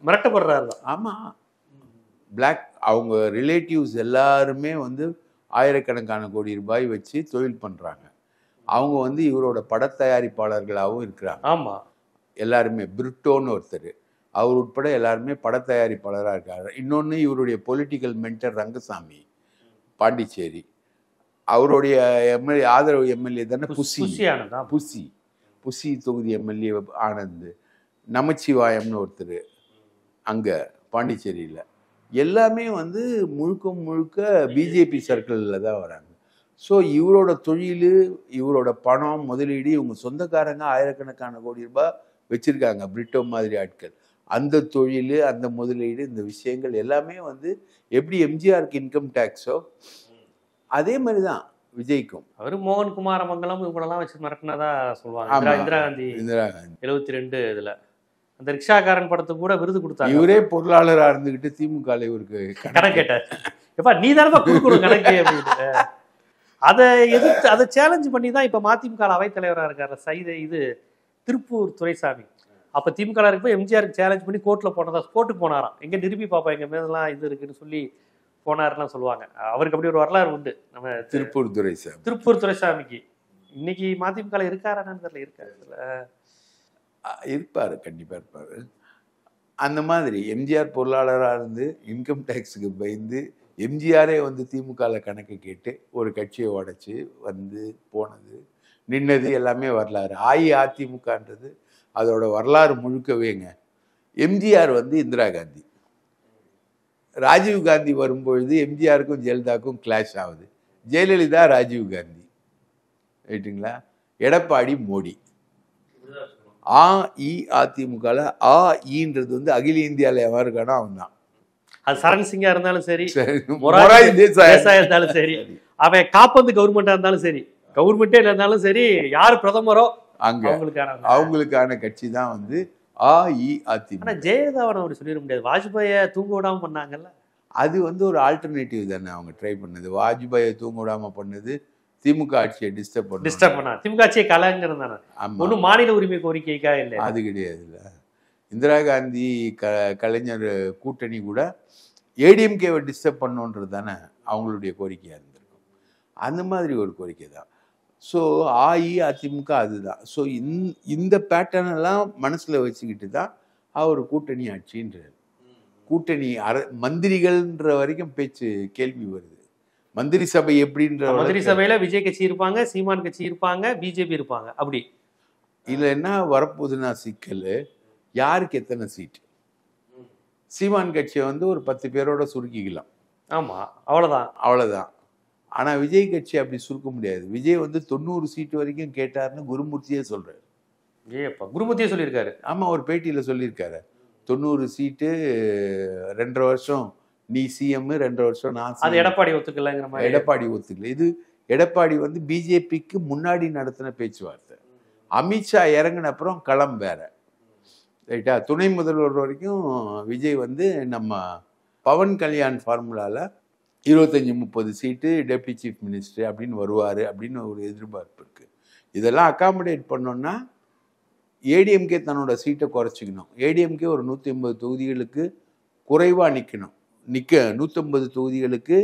மிரட்டப்படுறாரு? ஆமாம். பிளாக் அவங்க ரிலேட்டிவ்ஸ் எல்லாருமே வந்து ஆயிரக்கணக்கான கோடி ரூபாய் வச்சு தொழில் பண்ணுறாங்க. அவங்க வந்து இவரோட படத்தயாரிப்பாளர்களாகவும் இருக்கிறாங்க. ஆமாம். எல்லாருமே பிரிட்டோன்னு ஒருத்தர், அவர் உட்பட எல்லாருமே படத்தயாரிப்பாளராக இருக்காரு. இன்னொன்று இவருடைய பொலிட்டிக்கல் மென்டர் ரங்கசாமி பாண்டிச்சேரி, அவருடைய ஆதரவு எம்எல்ஏ தானே புசி தொகுதி எம்எல்ஏ ஆனந்த், நமச்சிவாயம்னு ஒருத்தர் அங்கே பாண்டிச்சேரியில். எல்லாமே வந்து முழுக்க பிஜேபி சர்க்கிளில் தான் வராங்க. ஸோ இவரோட தொழில், இவரோட பணம், முதலீடு, இவங்க சொந்தக்காரங்க ஆயிரக்கணக்கான கோடி ரூபாய் வச்சுருக்காங்க பிரிட்டோ மாதிரி ஆட்கள். அந்த தொழில், அந்த முதலீடு, இந்த விஷயங்கள் எல்லாமே வந்து எப்படி எம்ஜிஆருக்கு இன்கம் டேக்ஸோ அதே மாதிரி தான் விஜய்க்கும். அவர் மோகன் குமாரமங்கலம் இவங்களெல்லாம் வச்சு மிரட்டினதா சொல்லுவாங்க. இந்திரா காந்தி 72 இதில் அந்த ரிக்ஷாக்காரன் படத்துக்கு கூட விருது கொடுத்தாங்க. இவரே பொருளாளராக இருந்துக்கிட்டு திமுக இவருக்கு கடன் கேட்டார். எப்பா நீ தானப்பா கொடுக்கணும் கணக்கு அப்படின்னு அதை எதிர்த்து அதை சேலஞ்ச் பண்ணி தான் இப்போ மதிமுக அவைத்தலைவராக இருக்காரு திருப்பூர் துரைசாமி. அப்போ திமுக இருக்கப்போ எம்ஜிஆருக்கு சேலஞ்ச் பண்ணி கோர்ட்டுக்கு போனாராம். எங்கே நிரூபி பாப்பா எங்கள் மேலாம் இது இருக்குன்னு சொல்லி போனாருலாம் சொல்லுவாங்க. அவருக்கு அப்படி ஒரு வரலாறு உண்டு. நம்ம திருப்பூர் துரைசாமிக்கு இன்னைக்கு மதிமுக இருக்காரான்னு தெரியல. இருப்பாரு, கண்டிப்பாக இருப்பார். அந்த மாதிரி எம்ஜிஆர் பொருளாளராக இருந்து இன்கம் டேக்ஸுக்கு பயந்து எம்ஜிஆரே வந்து திமுகவில் கணக்கு கேட்டு ஒரு கட்சியை உடைச்சி வந்து போனது நின்னது எல்லாமே வரலாறு. அஇஅதிமுகன்றது அதோட வரலாறு முழுக்கவேங்க. எம்ஜிஆர் வந்து இந்திரா காந்தி, ராஜீவ் காந்தி வரும்பொழுது எம்ஜிஆருக்கும் ஜெயலலிதாவுக்கும் கிளாஷ் ஆகுது. ஜெயலலிதா ராஜீவ் காந்தி, ரைட்டுங்களா? எடப்பாடி மோடி. அஇஅதிமுகவில் அஇன்றது வந்து அகில இந்தியாவில் எவன் இருக்கானோ அவன் தான். அது சரண் சிங்கா இருந்தாலும் சரி, தேசாயா இருந்தாலும் சரி, அவன் காப்பந்து கவர்மெண்டா இருந்தாலும் சரி, கவர்மெண்டே இருந்தாலும் சரி, யார் பிரதமரோ அங்க அவங்களுக்கான கட்சி தான் வந்து அஇஅதிமுக. ஆனா ஜெயலலிதாவை அப்படி சொல்லிட முடியாது. வாஜ்பாயை தூங்க விடாம பண்ணாங்கல்ல, அது வந்து ஒரு ஆல்டர்னேட்டிவ் தானே அவங்க ட்ரை பண்ணது. வாஜ்பாயை தூங்க விடாம பண்ணது திமுக ஆட்சியை டிஸ்டர்ப் பண்ணா. திமுக ஆட்சியை கலங்கிறது ஒன்னும் மாநில உரிமை கோரிக்கைக்காக இல்லை, அது கிடையாதுல்ல. இந்திரா காந்தி கலைஞர் கூட்டணி கூட ஏடிஎம்கேவை டிஸ்டர்ப் பண்ணோன்றது தானே அவங்களுடைய கோரிக்கையாக இருந்திருக்கும். அந்த மாதிரி ஒரு கோரிக்கை தான். ஸோ அஇஅதிமுக அதுதான். ஸோ இந்த பேட்டர்னெல்லாம் மனசில் வச்சுக்கிட்டு தான் அவர் கூட்டணி ஆட்சின்றார். கூட்டணி மந்திரிகள்ன்ற வரைக்கும் பேச்சு கேள்வி வருது. மந்திரி சபை எப்படின்ற, மந்திரி சபையில் விஜய் கட்சி இருப்பாங்க, சீமான் கட்சி இருப்பாங்க, பிஜேபி இருப்பாங்க. அப்படி இல்லை என்ன வரப்போகுதுன்னா சிக்கல், யாருக்கு எத்தனை சீட்டு? சீமான் கட்சியை வந்து ஒரு 10 பேரோட சுருக்கிக்கலாம். ஆமாம், அவ்வளோதான். ஆனால் விஜய் கட்சி அப்படி சுருக்க முடியாது. விஜய் வந்து 90 சீட்டு வரைக்கும் கேட்டார்னு குருமூர்த்தியே சொல்கிறார். குருமூர்த்தியே சொல்லியிருக்காரு. ஆமாம், ஒரு பேட்டியில் சொல்லியிருக்காரு. 90 சீட்டு 2.5 வருஷம் நீ சிஎம், 2 வருஷம் நான். அது எடப்பாடி ஒத்துக்கலைங்கிற மாதிரி. எடப்பாடி ஒத்துக்கல. இது எடப்பாடி வந்து பிஜேபிக்கு முன்னாடி நடத்தின பேச்சுவார்த்தை. அமித்ஷா இறங்கின அப்புறம் களம் வேற, ரைட்டா? துணை முதல்வர் வரைக்கும் விஜய் வந்து நம்ம பவன் கல்யாண் ஃபார்முலாவில் 25-30 சீட்டு டெப்டி சீஃப் மினிஸ்டர் அப்படின்னு வருவார் அப்படின்னு ஒரு எதிர்பார்ப்பு இருக்குது. இதெல்லாம் அகாமடேட் பண்ணோன்னா ஏடிஎம்கே தன்னோட சீட்டை குறைச்சிக்கணும். ஏடிஎம்கே ஒரு 180 தொகுதிகளுக்கு குறைவாக நிற்கணும். 150 தொகுதிகளுக்கு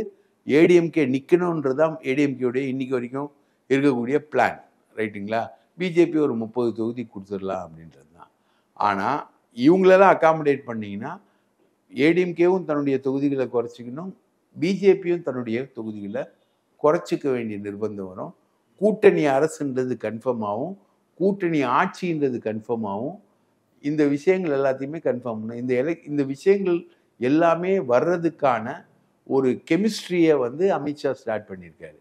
ஏடிஎம்கே நிற்கணுன்றதான் ஏடிஎம்கேவுடைய இன்னைக்கு வரைக்கும் இருக்கக்கூடிய பிளான், ரைட்டுங்களா? பிஜேபி ஒரு 30 தொகுதி கொடுத்துடலாம் அப்படின்றது தான். ஆனால் இவங்களெல்லாம் அகாமடேட் பண்ணிங்கன்னா ஏடிஎம்கேவும் தன்னுடைய தொகுதிகளை குறைச்சிக்கணும், பிஜேபியும் தன்னுடைய தொகுதிகளை குறைச்சிக்க வேண்டிய நிர்பந்தம் வரும். கூட்டணி அரசுன்றது கன்ஃபார்ம் ஆகும், கூட்டணி ஆட்சின்றது கன்ஃபார்ம் ஆகும். இந்த விஷயங்கள் எல்லாத்தையுமே கன்ஃபார்ம் பண்ணும். இந்த விஷயங்கள் எல்லாமே வர்றதுக்கான ஒரு கெமிஸ்ட்ரியை வந்து அமித்ஷா ஸ்டார்ட் பண்ணியிருக்காரு.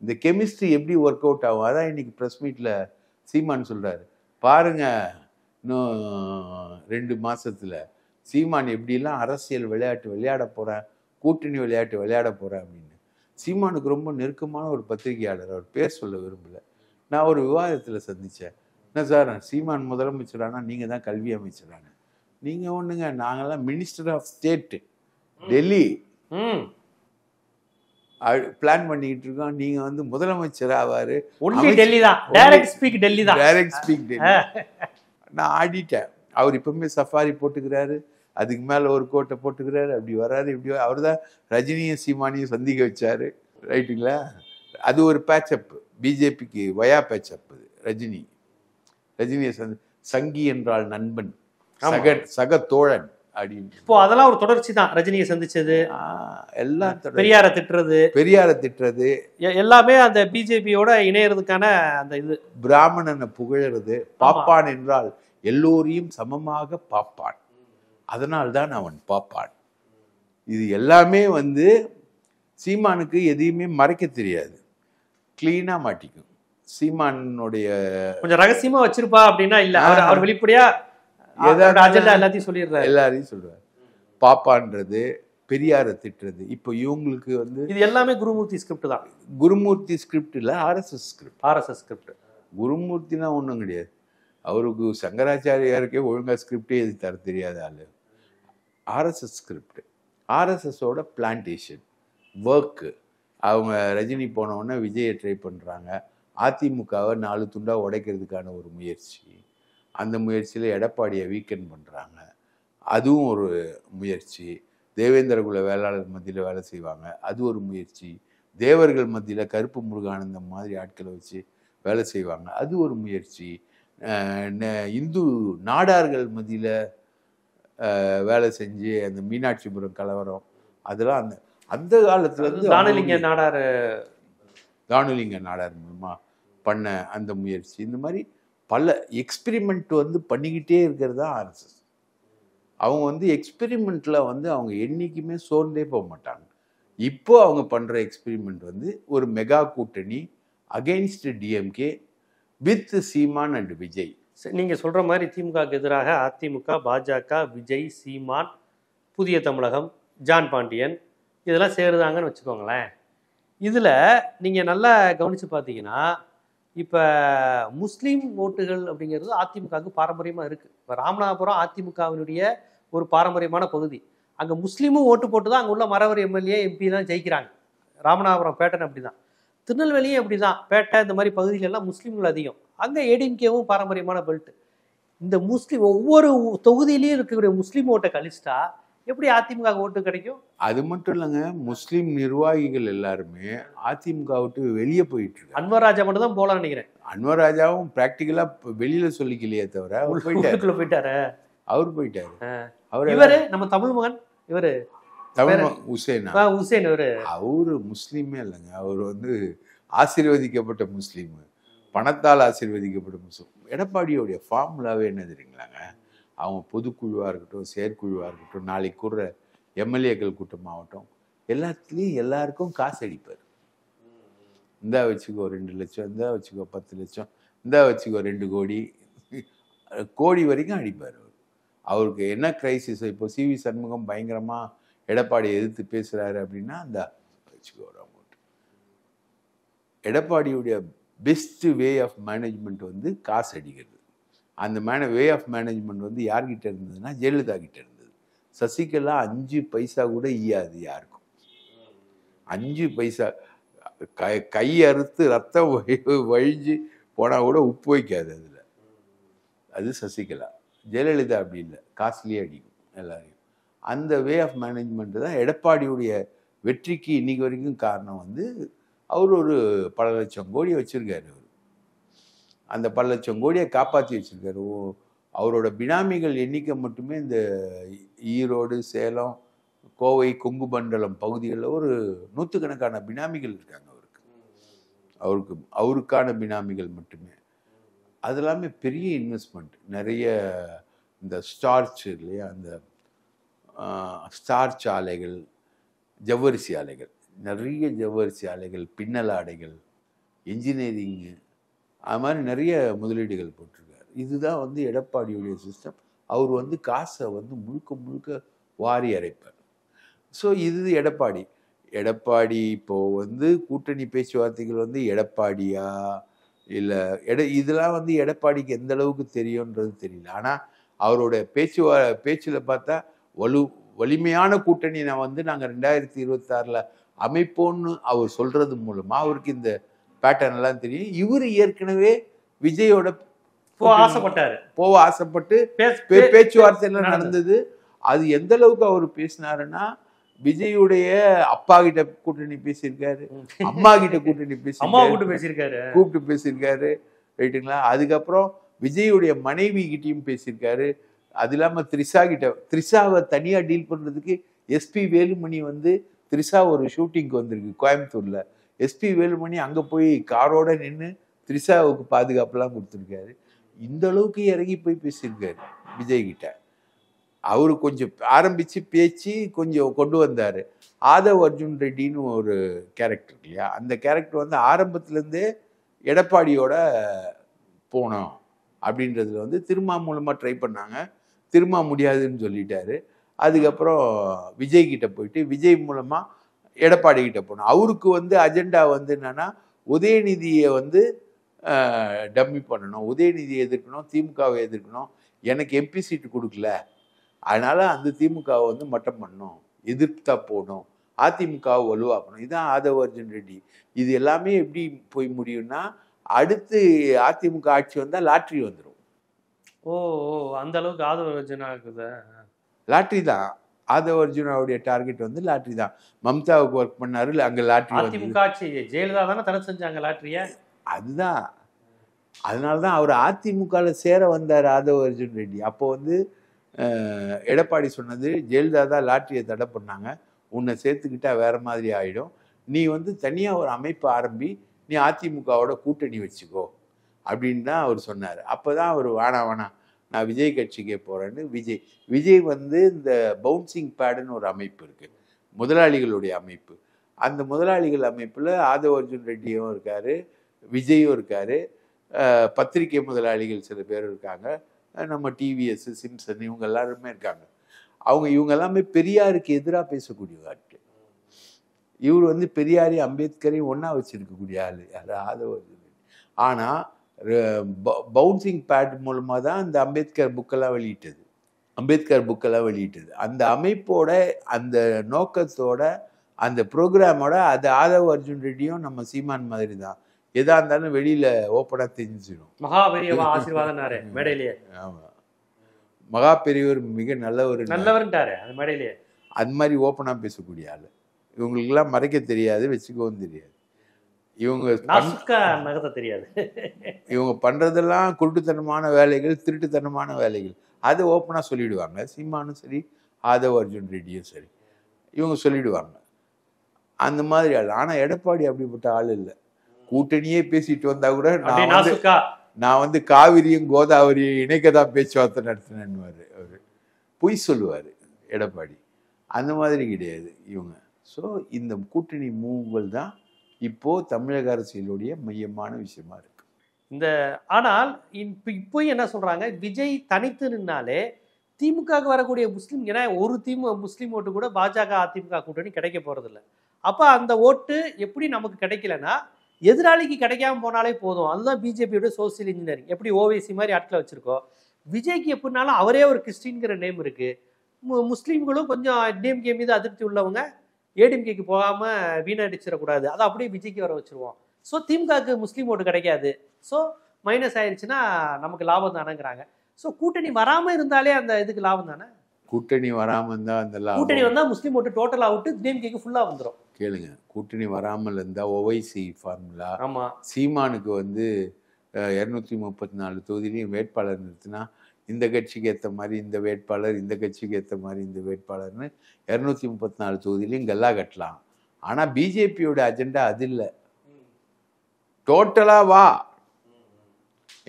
இந்த கெமிஸ்ட்ரி எப்படி ஒர்க் அவுட் ஆகும் அதான் இன்னைக்கு ப்ரெஸ் மீட்டில் சீமான் சொல்கிறாரு. பாருங்க, இன்னும் 2 மாதத்தில் சீமான் எப்படிலாம் அரசியல் விளையாட்டு விளையாட போகிறேன், கூட்டணி விளையாட்டு விளையாட போகிறேன் அப்படின்னு. சீமானுக்கு ரொம்ப நெருக்கமான ஒரு பத்திரிகையாளர், அவர் பேர் சொல்ல விரும்பலை, நான் ஒரு விவாதத்தில் சந்தித்தேன். என்ன சார், சீமான் முதலமைச்சரானா நீங்கள் தான் கல்வி அமைச்சரான, நீங்கள் ஒன்றுங்க, நாங்கள்லாம் minister of state Delhi plan பண்ணிக்கிட்டு இருக்கோம், நீங்கள் வந்து முதலமைச்சர் ஆவார். டெல்லி தான், டைரக்ட் ஸ்பீக் டெல்லி. நான் ஆடிட்டேன். அவர் இப்பவுமே சஃபாரி போட்டுக்கிறாரு, அதுக்கு மேலே ஒரு கோட்டை போட்டுக்கிறாரு, அப்படி வராரு இப்படி. அவர் தான் ரஜினியும் சீமானியும் சந்திக்க வச்சாரு, ரைட்டுங்களா? அது ஒரு பேச்சப், பிஜேபிக்கு வயா பேச்சப். அது ரஜினியை சங்கி என்றால் நண்பன், சக தோழன் அப்படின்னு. இப்போ அதெல்லாம் ஒரு தொடர்ச்சி தான். ரஜினியை சந்திச்சது எல்லாம், பெரியாரை திட்டுறது எல்லாமே அந்த பிஜேபியோட இணையறதுக்கான அந்த இது. பிராமணனை புகழறது, பாப்பான் என்றால் எல்லோரையும் சமமாக பாப்பான், அதனால்தான் அவன் பாப்பான். இது எல்லாமே வந்து சீமானுக்கு எதையுமே மறைக்க தெரியாது, கிளீனா மாட்டிக்கும். சீமானுடைய கொஞ்சம் ரகசியமா வச்சிருப்பா அப்படின்னா இல்ல, அவர் வெளிப்படையா எல்லாத்தையும் சொல்லிடுறாரு, எல்லாரையும் சொல்றாரு. பாப்பான்றது, பெரியாரை திட்டுறது. இப்போ இவங்களுக்கு வந்து இது எல்லாமே குருமூர்த்தி ஸ்கிரிப்ட் தான். குருமூர்த்தி ஸ்கிரிப்ட் இல்லை, ஆர்எஸ்எஸ் ஸ்கிரிப்ட். குருமூர்த்தினா ஒன்றும் கிடையாது. அவருக்கு சங்கராச்சாரியாருக்கே ஒழுங்காக ஸ்கிரிப்டே எது தர தெரியாத ஆள். RSS script. ஆர்எஸ்எஸோட பிளான்டேஷன் ஒர்க்கு. அவங்க ரஜினி போனவுடனே விஜயை ட்ரை பண்ணுறாங்க. அதிமுகவை 4 துண்டாக உடைக்கிறதுக்கான ஒரு முயற்சி. அந்த முயற்சியில் எடப்பாடியை வீக்கெண்ட் பண்ணுறாங்க. அதுவும் ஒரு முயற்சி. தேவேந்திர குல வேளாளர் மத்தியில் வேலை செய்வாங்க, அது ஒரு முயற்சி. தேவர்கள் மத்தியில் கருப்பு முருகானந்தம் மாதிரி ஆட்களை வச்சு வேலை செய்வாங்க, அது ஒரு முயற்சி. இந்து நாடார்கள் மத்தியில் வேலை செஞ்சு அந்த மீனாட்சிபுரம் கலவரம், அதெல்லாம் அந்த அந்த காலத்துலேருந்து தானலிங்க நாடார் மூலமாக பண்ண அந்த முயற்சி. இந்த மாதிரி பல எக்ஸ்பெரிமெண்ட் பண்ணிக்கிட்டே இருக்கிறது தான் ஆர்எஸ்எஸ். அவங்க எக்ஸ்பெரிமெண்ட்டில் அவங்க என்றைக்குமே சோர்ந்தே போக மாட்டாங்க. இப்போ அவங்க பண்ணுற எக்ஸ்பெரிமெண்ட் ஒரு மெகா கூட்டணி against DMK with Seeman and Vijay. நீங்கள் சொல்கிற மாதிரி திமுகவுக்கு எதிராக அதிமுக, பாஜக, விஜய், சீமான், புதிய தமிழகம், ஜான் பாண்டியன் இதெல்லாம் சேருதாங்கன்னு வச்சுக்கோங்களேன். இதில் நீங்கள் நல்லா கவனித்து பார்த்தீங்கன்னா இப்போ முஸ்லீம் ஓட்டுகள் அப்படிங்கிறது அதிமுகவுக்கு பாரம்பரியமாக இருக்குது. இப்போ ராமநாதபுரம் அதிமுகவினுடைய ஒரு பாரம்பரியமான பகுதி. அங்கே முஸ்லீமும் ஓட்டு போட்டு தான் அங்கே உள்ள மறவர் எம்எல்ஏ எம்பி தான் ஜெயிக்கிறாங்க. ராமநாதபுரம் பேட்டன் அப்படி தான், திருநெல்வேலியும் அப்படி தான். பேட்டை இந்த மாதிரி பகுதிகளெல்லாம் முஸ்லீம்கள் அதிகம். அங்கே ஏடிஎம்கேவும் பாரம்பரியமான பெல்ட்டு. இந்த முஸ்லீம் ஒவ்வொரு தொகுதியிலையும் இருக்கக்கூடிய முஸ்லீம் ஓட்டை கழிச்சிட்டா எப்படி அதிமுக ஓட்டு கிடைக்கும்? அது மட்டும் இல்லைங்க, முஸ்லீம் நிர்வாகிகள் எல்லாருமே அதிமுக விட்டு வெளியே போயிட்டு இருக்கு. அன்வர் ராஜா மட்டும் தான் போலான்னு நினைக்கிறேன். அன்வர் ராஜாவும் பிராக்டிக்கலா வெளியில சொல்லிக்கலையே தவிர அவர் போயிட்டாரு. இவரு நம்ம தமிழ் மகன், இவரு தமிழ் உசேன் அவரு முஸ்லீமே இல்லைங்க. அவர் ஆசீர்வதிக்கப்பட்ட முஸ்லீம், பணத்தால் ஆசீர்வதிக்கப்பட்ட முஸ்லீம். எடப்பாடியோடைய ஃபார்முலாவே என்ன தெரியுங்களாங்க, அவங்க பொதுக்குழுவாக இருக்கட்டும், செயற்குழுவாக இருக்கட்டும், நாளைக்கு கூடுற எம்எல்ஏக்கள் கூட்டமாகட்டும், எல்லாத்துலேயும் எல்லாருக்கும் காசு அடிப்பார். இந்தா வச்சுக்கோ 2 லட்சம், இந்தா வச்சுக்கோ 10 லட்சம், இந்தா வச்சுக்கோ 2 கோடி, கோடி வரைக்கும் அடிப்பார். அவருக்கு என்ன கிரைசிஸ், இப்போ சிவி சண்முகம் பயங்கரமாக எடப்பாடியை எதிர்த்து பேசுகிறாரு அப்படின்னா அந்த வச்சுக்கோ அமௌண்ட். எடப்பாடியுடைய பெஸ்ட் வே ஆஃப் மேனேஜ்மெண்ட் காசு அடிக்கிறது. அந்த வே ஆஃப் மேனேஜ்மெண்ட் யார்கிட்ட இருந்ததுன்னா ஜெயலலிதா கிட்ட இருந்தது. சசிகலா 5 பைசா கூட ஈயாது யாருக்கும். 5 பைசா கை அறுத்து ரத்தம் வழிஞ்சு போனால் கூட உப்பு வைக்காது அதில். அது சசிகலா. ஜெயலலிதா அப்படி இல்லை, காசுலேயே அடிக்கும் எல்லாரையும். அந்த வே ஆஃப் மேனேஜ்மெண்ட் தான் எடப்பாடியுடைய வெற்றிக்கு இன்னைக்கு வரைக்கும் காரணம். அவர் ஒரு பல லட்சம் கோடி வச்சுருக்காரு. அவர் அந்த பல லட்சம் கோடியை காப்பாற்றி வச்சுருக்காரு. அவரோட பினாமிகள் எண்ணிக்கை மட்டுமே இந்த ஈரோடு, சேலம், கோவை, கொங்கு மண்டலம் பகுதிகளில் ஒரு 100கணக்கான பினாமிகள் இருக்காங்க அவருக்கான பினாமிகள் மட்டுமே. அது எல்லாமே பெரிய இன்வெஸ்ட்மெண்ட். நிறைய இந்த ஸ்டார்ச் இல்லையா, அந்த ஸ்டார்ச் ஆலைகள், ஜவ்வரிசி ஆலைகள், நிறைய ஜவ்வரிசி ஆலைகள், பின்னல் ஆடைகள், இன்ஜினியரிங்கு, அது மாதிரி நிறைய முதலீடுகள் போட்டிருக்காரு. இதுதான் எடப்பாடியுடைய சிஸ்டம். அவர் காசை முழுக்க முழுக்க வாரி அரைப்பார். ஸோ இது எடப்பாடி இப்போது கூட்டணி பேச்சுவார்த்தைகள் எடப்பாடியா இல்லை இதெல்லாம் எடப்பாடிக்கு எந்த அளவுக்கு தெரியுன்றது தெரியல. ஆனால் அவரோட பேச்சில் பார்த்தா வலிமையான கூட்டணி நாங்கள் 2026 அமைப்போன்னு அவர் சொல்றது மூலமாக அவருக்கு இந்த பேட்டர்ன் எல்லாம் தெரியும். இவர் ஏற்கனவே விஜயோட போக ஆசைப்பட்டு பேச்சுவார்த்தை எல்லாம் நடந்தது. அது எந்த அளவுக்கு அவர் பேசினாருன்னா, விஜயுடைய அப்பா கிட்ட கூட்டணி பேசியிருக்காரு, அம்மா கிட்ட கூட்டணி கூப்பிட்டு பேசியிருக்காரு, ரைட்டுங்களா. அதுக்கப்புறம் விஜயுடைய மனைவி கிட்டையும் பேசியிருக்காரு. அது இல்லாம த்ரிஷாவை தனியா டீல் பண்றதுக்கு எஸ்பி வேலுமணி த்ரிஷா ஒரு ஷூட்டிங்க்கு வந்திருக்கு கோயம்புத்தூர்ல. எஸ்பி வேலுமணி அங்க போய் காரோட நின்று த்ரிஷாவுக்கு பாதுகாப்புலாம் கொடுத்துருக்காரு. இந்த அளவுக்கு இறங்கி போய் பேசியிருக்காரு விஜய் கிட்ட. அவரு கொஞ்சம் ஆரம்பிச்சு பேச்சு கொஞ்சம் கொண்டு வந்தாரு. ஆதவ் அர்ஜுன் ரெட்டின்னு ஒரு கேரக்டர் இல்லையா, அந்த கேரக்டர் ஆரம்பத்துலேருந்தே எடப்பாடியோட போனோம் அப்படின்றதுல திருமா மூலமாக ட்ரை பண்ணாங்க. திருமா முடியாதுன்னு சொல்லிட்டாரு. அதுக்கப்புறம் விஜய் கிட்ட போயிட்டு விஜய் மூலமாக எடப்பாடி கிட்ட போனோம். அவருக்கு அஜெண்டா என்னன்னா, உதயநிதியை டம்மி பண்ணணும், உதயநிதியை எதிர்க்கணும், திமுகவை எதிர்க்கணும், எனக்கு எம்பி சீட்டு கொடுக்கல, அதனால அந்த திமுகவை மட்டம் பண்ணணும், எதிர்த்தா போகணும், அதிமுகவை வலுவாக்கணும். இதுதான் ஆதவ அர்ஜுன் ரெட்டி. இது எல்லாமே எப்படி போய் முடியும்னா, அடுத்து அதிமுக ஆட்சி வந்தால் லாட்ரி வந்துடும். ஓ ஓ அந்த அளவுக்கு ஆதரவு அர்ஜுனா இருக்குது. லாட்ரி தான். ஆதவ அர்ஜுனாவுடைய டார்கெட் வந்து லாட்ரி தான். மம்தாவுக்கு ஒர்க் பண்ணாரு, அங்கே லாட்ரி வந்து அதிமுக ஆட்சி ஜெயலலிதா தானே தடை செஞ்சாங்க லாட்டரிய. அதுதான். அதனால தான் அவர் அதிமுகவில் சேர வந்தார் ஆதவ அர்ஜுன் ரெட்டி. அப்போ வந்து எடப்பாடி சொன்னது, ஜெயலலிதா தான் லாட்டரியை தடை பண்ணாங்க, உன்னை சேர்த்துக்கிட்டா வேற மாதிரி ஆகிடும், நீ வந்து தனியாக ஒரு அமைப்பு ஆரம்பி, நீ அதிமுகவோட கூட்டணி வச்சுக்கோ அப்படின்னு தான் அவர் சொன்னார். அப்போ தான் அவர் வேணாம் நான் விஜய் கட்சிக்கே போகிறேன்னு விஜய் வந்து இந்த பவுன்சிங் பேடுன்னு ஒரு அமைப்பு இருக்குது, முதலாளிகளுடைய அமைப்பு. அந்த முதலாளிகள் அமைப்பில் ஆதவ அர்ஜுன் ரெட்டியும் இருக்கார், விஜயும் இருக்கார், பத்திரிகை முதலாளிகள் சில பேர் இருக்காங்க, நம்ம டிவிஎஸ், சிம்சன், இவங்க எல்லாருமே இருக்காங்க. இவங்க எல்லாமே பெரியாருக்கு எதிராக பேசக்கூடிய ஆட்கள். இவர் வந்து பெரியாரையும் அம்பேத்கரையும் ஒன்றா வச்சிருக்கக்கூடிய ஆள் யார், ஆதவ அர்ஜுன். ஆனால் பவுன்சிங் பேட் மூலமாக தான் அந்த அம்பேத்கர் புக்கெல்லாம் வெளியிட்டது. அந்த அமைப்போட அந்த நோக்கத்தோட அந்த ப்ரோக்ராமோட அது ஆதவ அர்ஜுன் ரெட்டியும் நம்ம சீமான் மாதிரி தான். எதா இருந்தாலும் வெளியில ஓப்பனா தெரிஞ்சிடும். மகா பெரியவா ஆசீர்வாதம்னாரு மேடையிலேயே. ஆமா, மகா பெரியவர் மிக நல்லவர்ன்றாரு அந்த மேடையிலேயே. அது மாதிரி ஓப்பனா பேசக்கூடிய ஆளு. இவங்களுக்கெல்லாம் மறைக்க தெரியாது, வச்சுக்கவும் தெரியாது. இவங்க நகர்த்த தெரியாது. இவங்க பண்றதெல்லாம் குருட்டுத்தனமான வேலைகள், திருட்டுத்தனமான வேலைகள், அதை ஓப்பனா சொல்லிடுவாங்க. சீமானும் சரி, ஆதவ அர்ஜுன் ரெட்டியும் சரி, இவங்க சொல்லிடுவாங்க. அந்த மாதிரி ஆள். ஆனா எடப்பாடி அப்படிப்பட்ட ஆள் இல்லை. கூட்டணியே பேசிட்டு வந்தா கூட நான் வந்து காவிரியும் கோதாவரியும் இணைக்கதான் பேச்சுவார்த்தை நடத்தினேன்னு அவரு பொய் சொல்லுவாரு எடப்பாடி. அந்த மாதிரி கிடையாது இவங்க. ஸோ இந்த கூட்டணி மூவ்கள் தான் இப்போ தமிழக அரசியலுடைய மையமான விஷயமா இருக்கு. ஆனால் இப்போ என்ன சொல்றாங்க, விஜய் தனித்து நின்னாலே திமுக வரக்கூடிய முஸ்லீம், ஏன்னா ஒரு முஸ்லீம் ஓட்டு கூட பாஜக அதிமுக கூட்டணி கிடைக்க போறதில்லை. அப்ப அந்த ஓட்டு எப்படி நமக்கு கிடைக்கலன்னா எதிராளிக்கு கிடைக்காம போனாலே போதும். அதுதான் பிஜேபியோட சோசியல் இன்ஜினியரிங். எப்படி ஓவைசி மாதிரி ஆட்களை வச்சிருக்கோம், விஜய்க்கு எப்படினாலும் அவரே ஒரு கிறிஸ்டின்கிற நேம் இருக்கு. முஸ்லீம்களும் கொஞ்சம் டிஎம்கே மீது அதிருப்தி உள்ளவங்க ஏடிஎம்கேக்கு போகாம வீணடிச்சிடக்கூடாது, அதை அப்படியே விஜய்க்கு வர வச்சிருவோம். ஸோ திமுகவுக்கு முஸ்லீம் ஓட்டு கிடைக்காது, ஸோ மைனஸ் ஆயிடுச்சுன்னா நமக்கு லாபம் தானேங்கிறாங்க. ஸோ கூட்டணி வராம இருந்தாலே அந்த இதுக்கு லாபம் தானே. கூட்டணி வராம இருந்தா அந்த கூட்டணி வந்தா முஸ்லீம் ஓட்டு டோட்டலா அவுட், டிஎம்கேக்கு ஃபுல்லா வந்துடும். கேளுங்க, கூட்டணி வராமல் இருந்தா ஓவைசி ஃபார்முலா. ஆமா, சீமானுக்கு வந்து 234 தொகுதியிலையும் வேட்பாளர் நிறுத்தினா இந்த கட்சிக்கு ஏற்ற மாதிரி இந்த வேட்பாளர், இந்த கட்சிக்கு ஏற்ற மாதிரி இந்த வேட்பாளர்னு 234 தொகுதியிலையும் கல்லா கட்டலாம். ஆனா பிஜேபியோட அஜெண்டா அது இல்லை. டோட்டலா வா,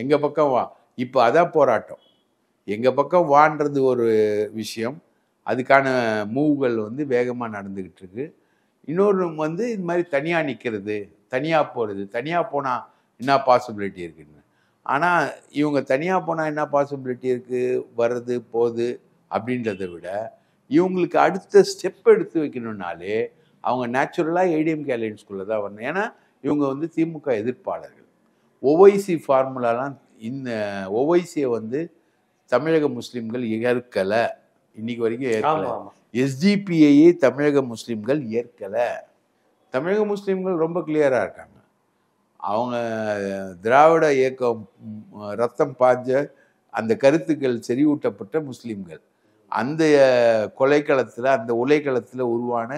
எங்க பக்கம் வா. இப்போ அதான் போராட்டம். எங்க பக்கம் வான்றது ஒரு விஷயம், அதுக்கான மூவ்கள் வந்து வேகமா நடந்துகிட்டு இருக்கு. இன்னொரு வந்து இது மாதிரி தனியா நிக்கிறது, தனியா போறது. தனியா போனா என்ன பாசிபிலிட்டி இருக்குன்னு. ஆனால் இவங்க தனியாக போனால் என்ன பாசிபிலிட்டி இருக்குது, வர்றது போகுது அப்படின்றத விட இவங்களுக்கு அடுத்த ஸ்டெப் எடுத்து வைக்கணும்னாலே அவங்க நேச்சுரலாக ஏடிஎம்கே அலையன்ஸ்குள்ளே தான் வரணும். ஏன்னா இவங்க வந்து திமுக எதிர்ப்பாளர்கள். ஓவைசி ஃபார்முலாலாம் இந்த ஓவைசியை வந்து தமிழக முஸ்லீம்கள் ஏற்கலை, இன்னைக்கு வரைக்கும் ஏற்கலை. எஸ்டிபிஐயே தமிழக முஸ்லீம்கள் ஏற்கலை. தமிழக முஸ்லீம்கள் ரொம்ப கிளியராக இருக்காங்க. அவங்க திராவிட இயக்கம் ரத்தம் பாய்ஞ்ச அந்த கருத்துக்கள் செறிவூட்டப்பட்ட முஸ்லீம்கள். அந்த கொலைக்களத்தில், அந்த உலைக்களத்தில் உருவான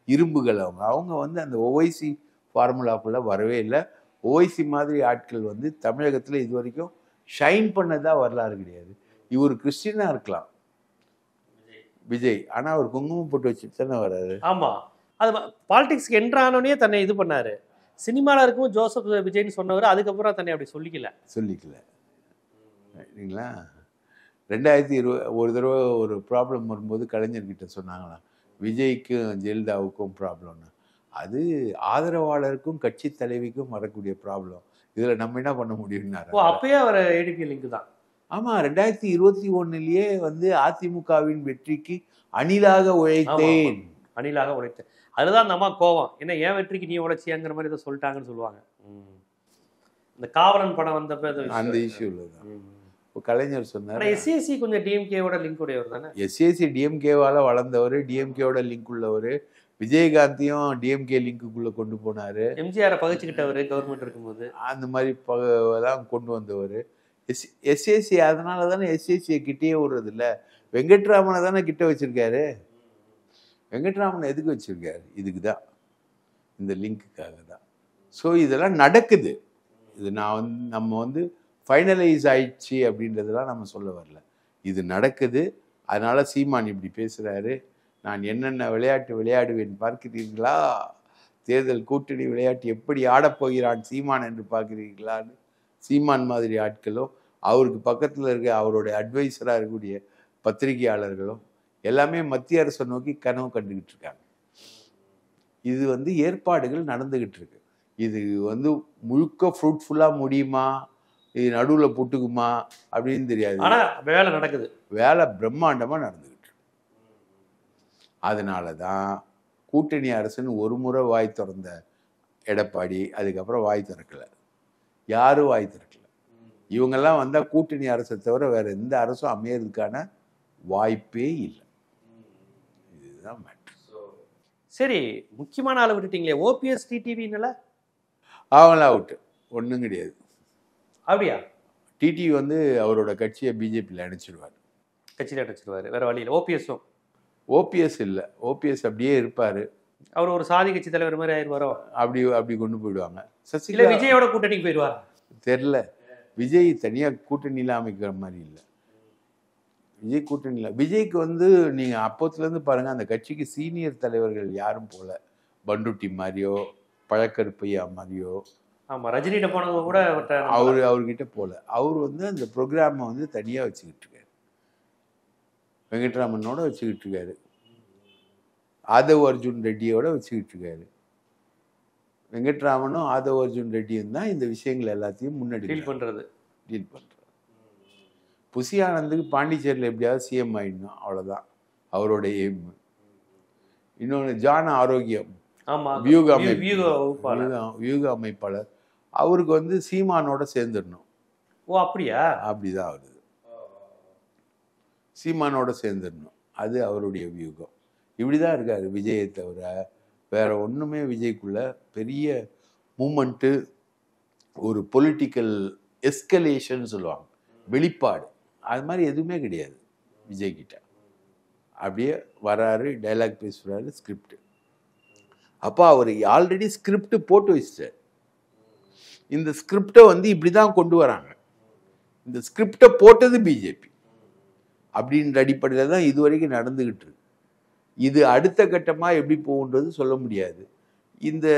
இரும்புகள் அவங்க வந்து அந்த ஓவைசி ஃபார்முலாக்குள்ளே வரவே இல்லை. ஓவைசி மாதிரி ஆட்கள் வந்து தமிழகத்தில் இது வரைக்கும் ஷைன் பண்ணதா வரலாறு கிடையாது. இவர் கிறிஸ்டினாக இருக்கலாம் விஜய், ஆனால் அவர் குங்குமம் போட்டு வச்சுட்டு தானே வர்றாரு. ஆமாம், அது பாலிடிக்ஸ்க்கு என்ட்ரானோடனே தன்னை இது பண்ணார். சினிமாவில் இருக்கும் ஜோசப் விஜய்னு சொன்னவர், அதுக்கப்புறம் தன்னை அப்படி சொல்லிக்கல சரிங்களா. 2020 ஒரு தடவை ஒரு ப்ராப்ளம் வரும்போது கலைஞர்கிட்ட சொன்னாங்களாம், விஜய்க்கும் ஜெயலலிதாவுக்கும் ப்ராப்ளம்னு. அது ஆதரவாளருக்கும் கட்சி தலைவிக்கும் வரக்கூடிய ப்ராப்ளம், இதில் நம்ம என்ன பண்ண முடியும்னாரு. அப்பயே அவர் ஏடிபி லிங்க் தான். ஆமாம், 2021 வந்து அதிமுகவின் வெற்றிக்கு அணிலாக உழைத்தேன். அதுதான் அந்த அம்மா கோவம், என்ன ஏன் வெற்றிக்கு நீ உழைச்சியாங்கிற மாதிரி இதை சொல்லிட்டாங்கன்னு சொல்லுவாங்க. இந்த காவலன் படம் வந்தப்ப அந்த இஷ்யூல தான். இப்போ இப்போ கலைஞர் சொன்னார். எஸ்சிஎஸ்சி கொஞ்சம் டிஎம்கேவோட லிங்க் உடையவர் தானே. எஸ்சிஎஸ்சி டிஎம்கேவால் வளர்ந்தவர், டிஎம்கேவோட லிங்க் உள்ளவர். விஜயகாந்தையும் டிஎம்கே லிங்க்குள்ளே கொண்டு போனார். எம்ஜிஆரை பகிச்சுக்கிட்டவர் கவர்மெண்ட் இருக்கும்போது. அந்த மாதிரி தான் கொண்டு வந்தவர். எஸ்சிஎஸ்சி அதனால தானே எஸ்சிஎஸ்சியை கிட்டேயே விடுறது இல்லை. வெங்கட்ராமனை தானே கிட்ட வச்சிருக்காரு. வெங்கட்ராமன் எதுக்கு வச்சிருக்காரு? இதுக்கு தான், இந்த லிங்க்குக்காக தான். ஸோ இதெல்லாம் நடக்குது. இது நம்ம ஃபைனலைஸ் ஆயிடுச்சு அப்படின்றதெல்லாம் நம்ம சொல்ல வரல. இது நடக்குது. அதனால சீமான் இப்படி பேசுறாரு. நான் என்னென்ன விளையாட்டு விளையாடுவேன் பார்க்கிறீர்களா? தேர்தல் கூட்டணி விளையாட்டு எப்படி ஆடப்போகிறான் சீமான் என்று பார்க்கிறீர்களான்னு சீமான் மாதிரி ஆட்களும், அவருக்கு பக்கத்தில் இருக்க அவருடைய அட்வைசராக இருக்கக்கூடிய பத்திரிகையாளர்களும் எல்லாமே மத்திய அரசை நோக்கி கனவு கண்டுகிட்டு இருக்காங்க. இது ஏற்பாடுகள் நடந்துகிட்டு இருக்கு. இது முழுக்க ஃப்ரூட்ஃபுல்லாக முடியுமா, இது நடுவில் புட்டுக்குமா அப்படின்னு தெரியாது. ஆனால் வேலை நடக்குது. வேலை பிரம்மாண்டமாக நடந்துகிட்டு. அதனால தான் கூட்டணி அரசுன்னு ஒரு முறை வாய் திறந்த எடப்பாடி அதுக்கப்புறம் வாய் திறக்கலை. யாரும் வாய் திறக்கலை. இவங்கெல்லாம் வந்தால் கூட்டணி அரசை தவிர வேற எந்த அரசும் அமையறதுக்கான வாய்ப்பே இல்லை. இதுதான் மேட்ரு. சரி, முக்கியமான ஆளை விட்டுட்டீங்களே, ஓபிஎஸ் டிடிவினால அவங்களாம் அவுட்டு, ஒன்றும் கிடையாது. அப்படியா? டிடிவி அவரோட கட்சியை பிஜேபியில் அணைச்சிடுவார். கட்சியில் அணைச்சிடுவார், வேற வழியில். ஓபிஎஸ் இல்லை, ஓபிஎஸ் அப்படியே இருப்பார். அவர் ஒரு சாதி கட்சி தலைவர் மாதிரி ஆயிடுவாரோ? அப்படி கொண்டு போயிடுவாங்க. சசிகலா விஜயோட கூட்டணிக்கு போயிடுவார். தெரில. விஜய் தனியாக கூட்டணியில் அமைக்கிற மாதிரி இல்லை. விஜய் கூட்டணியில் விஜய்க்கு நீங்கள் அப்போத்துலேருந்து பாருங்கள், அந்த கட்சிக்கு சீனியர் தலைவர்கள் யாரும் போல. பண்டுட்டி மாதிரியோ பழக்கருப்பையா மாதிரியோ. ஆமாம், ரஜினிகிட்ட போனவங்க கூட அவர்கிட்ட போல. அவர் அந்த ப்ரோக்ராமை தனியாக வச்சுக்கிட்டு இருக்காரு. வெங்கட்ராமனோட வச்சுக்கிட்டு இருக்காரு. ஆதவ் அர்ஜுன் ரெட்டியோட வச்சுக்கிட்டு இருக்காரு. வெங்கட்ராமனும் ஆதவ் அர்ஜுன் ரெட்டியும் தான் இந்த விஷயங்கள் எல்லாத்தையும் முன்னாடி டீல் பண்ணுறது. புசி ஆனந்துக்கு பாண்டிச்சேரியில் எப்படியாவது சிஎம் ஆயிடணும், அவ்வளோதான் அவரோட எய்ம். இன்னொன்று ஜான ஆரோக்கியம், வியூக அமைப்பாளர், அவருக்கு சீமானோட சேர்ந்துடணும். ஓ அப்படியா? அப்படிதான் வருது, சீமானோட சேர்ந்துடணும். அது அவருடைய வியூகம். இப்படிதான் இருக்காரு விஜயை தவிர வேற ஒன்றுமே விஜய்க்குள்ள பெரிய மூமெண்ட்டு, ஒரு பொலிட்டிக்கல் எஸ்கலேஷன் சொல்லுவாங்க, வெளிப்பாடு, அது மாதிரி எதுவுமே கிடையாது விஜய்கிட்ட. அப்படியே வராரு, டைலாக் பேசுகிறாரு, ஸ்கிரிப்ட். அப்போ அவர் ஆல்ரெடி ஸ்கிரிப்ட் போட்டு வச்சிட்டார். இந்த ஸ்கிரிப்டை இப்படி தான் கொண்டு வராங்க. இந்த ஸ்கிரிப்டை போட்டது பிஜேபி அப்படின்ற அடிப்படையில் தான் இது வரைக்கும் நடந்துகிட்டு இருக்கு. இது அடுத்த கட்டமாக எப்படி போகுன்றது சொல்ல முடியாது. இந்த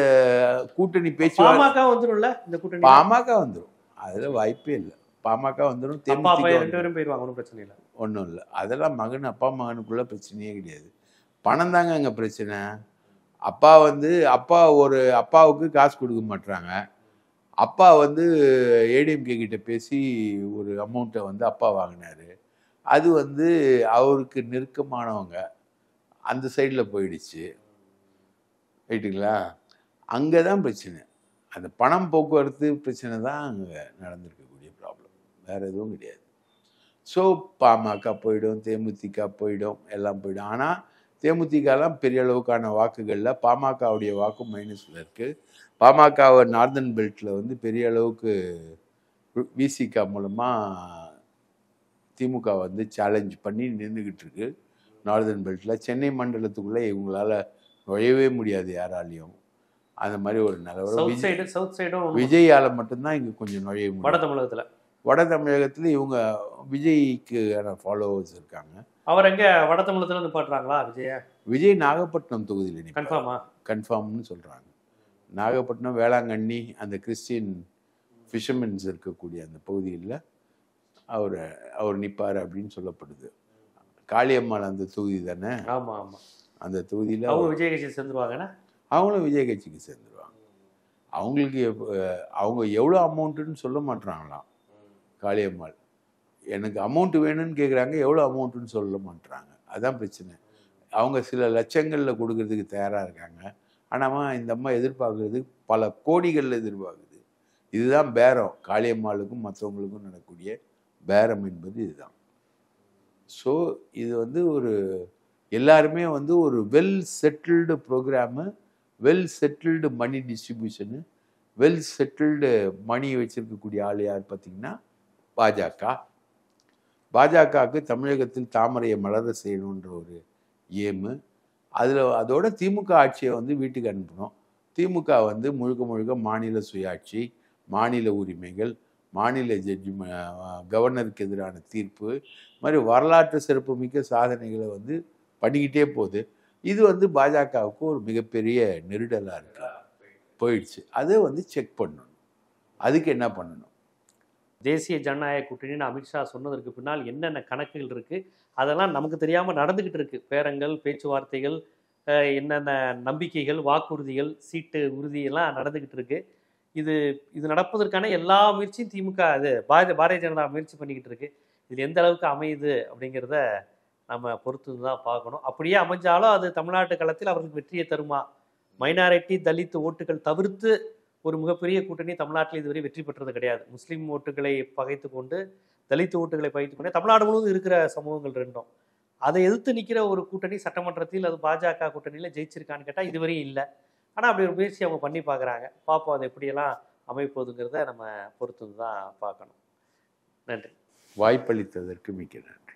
கூட்டணி பேச்சுவார்த்தை பாமக வந்துடும், அதில் வாய்ப்பே இல்லை. பாமக வந்துடும், ஒன்றும் இல்லை. அதெல்லாம் மகன் அப்பா மகனுக்குள்ள பிரச்சனையே கிடையாது. பணம் தாங்க அங்கே பிரச்சனை. அப்பாவுக்கு காசு கொடுக்க மாட்டாங்க. அப்பா ஏடிஎம்கே கிட்ட பேசி ஒரு அமௌண்ட்டை அப்பா வாங்கினாரு. அது அவருக்கு நெருக்கமானவங்க அந்த சைடில் போயிடுச்சு, ரைட்டுங்களா? அங்கே தான் பிரச்சனை. அந்த பணம் போக்குவரத்து பிரச்சனை தான் அங்கே நடந்திருக்கக்கூடிய ப்ராப்ளம், வேறு எதுவும் கிடையாது. ஸோ பாமக போயிடும், தேமுதிக போயிடும், எல்லாம் போயிடும். ஆனால் தேமுதிகலாம் பெரிய அளவுக்கான வாக்குகளில், பாமகவுடைய வாக்கு மைனஸில் இருக்குது. பாமகவை நார்தன் பெல்ட்டில் பெரிய அளவுக்கு விசிகா மூலமாக திமுக சேலஞ்ச் பண்ணி நின்றுக்கிட்டு இருக்கு நார்தன் பெல்ட்டில். சென்னை மண்டலத்துக்குள்ளே இவங்களால நுழையவே முடியாது யாராலையும். அந்த மாதிரி ஒரு நிலவரம். விஜயால மட்டும்தான் இங்கே கொஞ்சம் நுழைய முடியும். வட தமிழகத்தில் இவங்க விஜய்க்கு ஃபாலோவர்ஸ் இருக்காங்க. அவர் எங்கே வட தமிழகத்தில் பாடுறாங்களா? விஜய் நாகப்பட்டினம் தொகுதியில் கன்ஃபார்ம்னு சொல்கிறாங்க. நாகப்பட்டினம், வேளாங்கண்ணி, அந்த கிறிஸ்டின் ஃபிஷர்மென்ஸ் இருக்கக்கூடிய அந்த பகுதியில் அவர் நிற்பார் அப்படின்னு சொல்லப்படுது. காளியம்மாள் அந்த தொகுதி தானே? ஆமாம் ஆமாம். அந்த தொகுதியில் விஜய் கட்சி சேர்ந்துருவாங்கன்னா அவங்களும் விஜய் கட்சிக்கு சேர்ந்துருவாங்க. அவங்களுக்கு அவங்க எவ்வளோ அமௌண்ட்டுன்னு சொல்ல மாட்டுறாங்களாம். காளியம்மாள் எனக்கு அமௌண்ட் வேணும்னு கேட்குறாங்க, எவ்வளோ அமௌண்ட்டுன்னு சொல்ல மாட்டுறாங்க. அதுதான் பிரச்சனை. அவங்க சில லட்சங்களில் கொடுக்கறதுக்கு தயாராக இருக்காங்க. ஆனால் இந்த அம்மா எதிர்பார்க்குறது பல கோடிகளில் எதிர்பார்க்குது. இதுதான் பேரம் காளியம்மாளுக்கும் மற்றவங்களுக்கும் நடக்கக்கூடிய பேரம் என்பது இதுதான். ஸோ இது வந்து ஒரு எல்லாருமே வந்து ஒரு well settled programme, well settled money distribution, well settled money வச்சிருக்கக்கூடிய ஆள் யார் பார்த்தீங்கன்னா பாஜக. பாஜகவுக்கு தமிழகத்தில் தாமரையை மலர செய்யணுன்ற ஒரு ஏமு. அதோட திமுக ஆட்சியை வந்து வீட்டுக்கு அனுப்பணும். திமுக வந்து முழுக்க முழுக்க மாநில சுயாட்சி, மாநில உரிமைகள், மாநில ஜட்ஜி, கவர்னருக்கு எதிரான தீர்ப்பு, மாதிரி வரலாற்று சிறப்புமிக்க சாதனைகளை வந்து பண்ணிக்கிட்டே போகுது. இது வந்து பாஜகவுக்கு ஒரு மிகப்பெரிய நெருடலாக இருக்கு, போயிடுச்சு. அதை வந்து செக் பண்ணணும். அதுக்கு என்ன பண்ணணும்? தேசிய ஜனநாயக கூட்டணின்னு அமித்ஷா சொன்னதற்கு பின்னால் என்னென்ன கணக்குகள் இருக்குது, அதெல்லாம் நமக்கு தெரியாமல் நடந்துக்கிட்டு இருக்கு. பேரங்கள், பேச்சுவார்த்தைகள், என்னென்ன நம்பிக்கைகள், வாக்குறுதிகள், சீட்டு உறுதியெல்லாம் நடந்துக்கிட்டு இருக்கு. இது நடப்பதற்கான எல்லா முயற்சியும் திமுக பாரதிய ஜனதா முயற்சி பண்ணிக்கிட்டு இருக்கு. இது எந்த அளவுக்கு அமையுது அப்படிங்கிறத நம்ம பொறுத்து தான் பார்க்கணும். அப்படியே அமைஞ்சாலும் அது தமிழ்நாட்டு களத்தில் அவர்களுக்கு வெற்றியை தருமா? மைனாரிட்டி தலித் ஓட்டுகள் தவிர்த்து ஒரு மிகப்பெரிய கூட்டணி தமிழ்நாட்டில் இதுவரை வெற்றி பெற்றது கிடையாது. முஸ்லீம் ஓட்டுகளை பகைத்து கொண்டு, தலித் ஓட்டுகளை பகைத்து கொண்டு தமிழ்நாடு முழுவதும் இருக்கிற சமூகங்கள் ரெண்டும் அதை எதிர்த்து நிற்கிற ஒரு கூட்டணி சட்டமன்றத்தில் அது பாஜக கூட்டணியில் ஜெயிச்சிருக்கான்னு கேட்டால் இதுவரையும் இல்லை. ஆனால் அப்படி ஒரு முயற்சி அவங்க பண்ணி பார்க்குறாங்க. பார்ப்போம் அது எப்படியெல்லாம் அமைப்போதுங்கிறத நம்ம பொறுத்து தான் பார்க்கணும். நன்றி. வாய்ப்பளித்ததற்கு மிக்க நன்றி.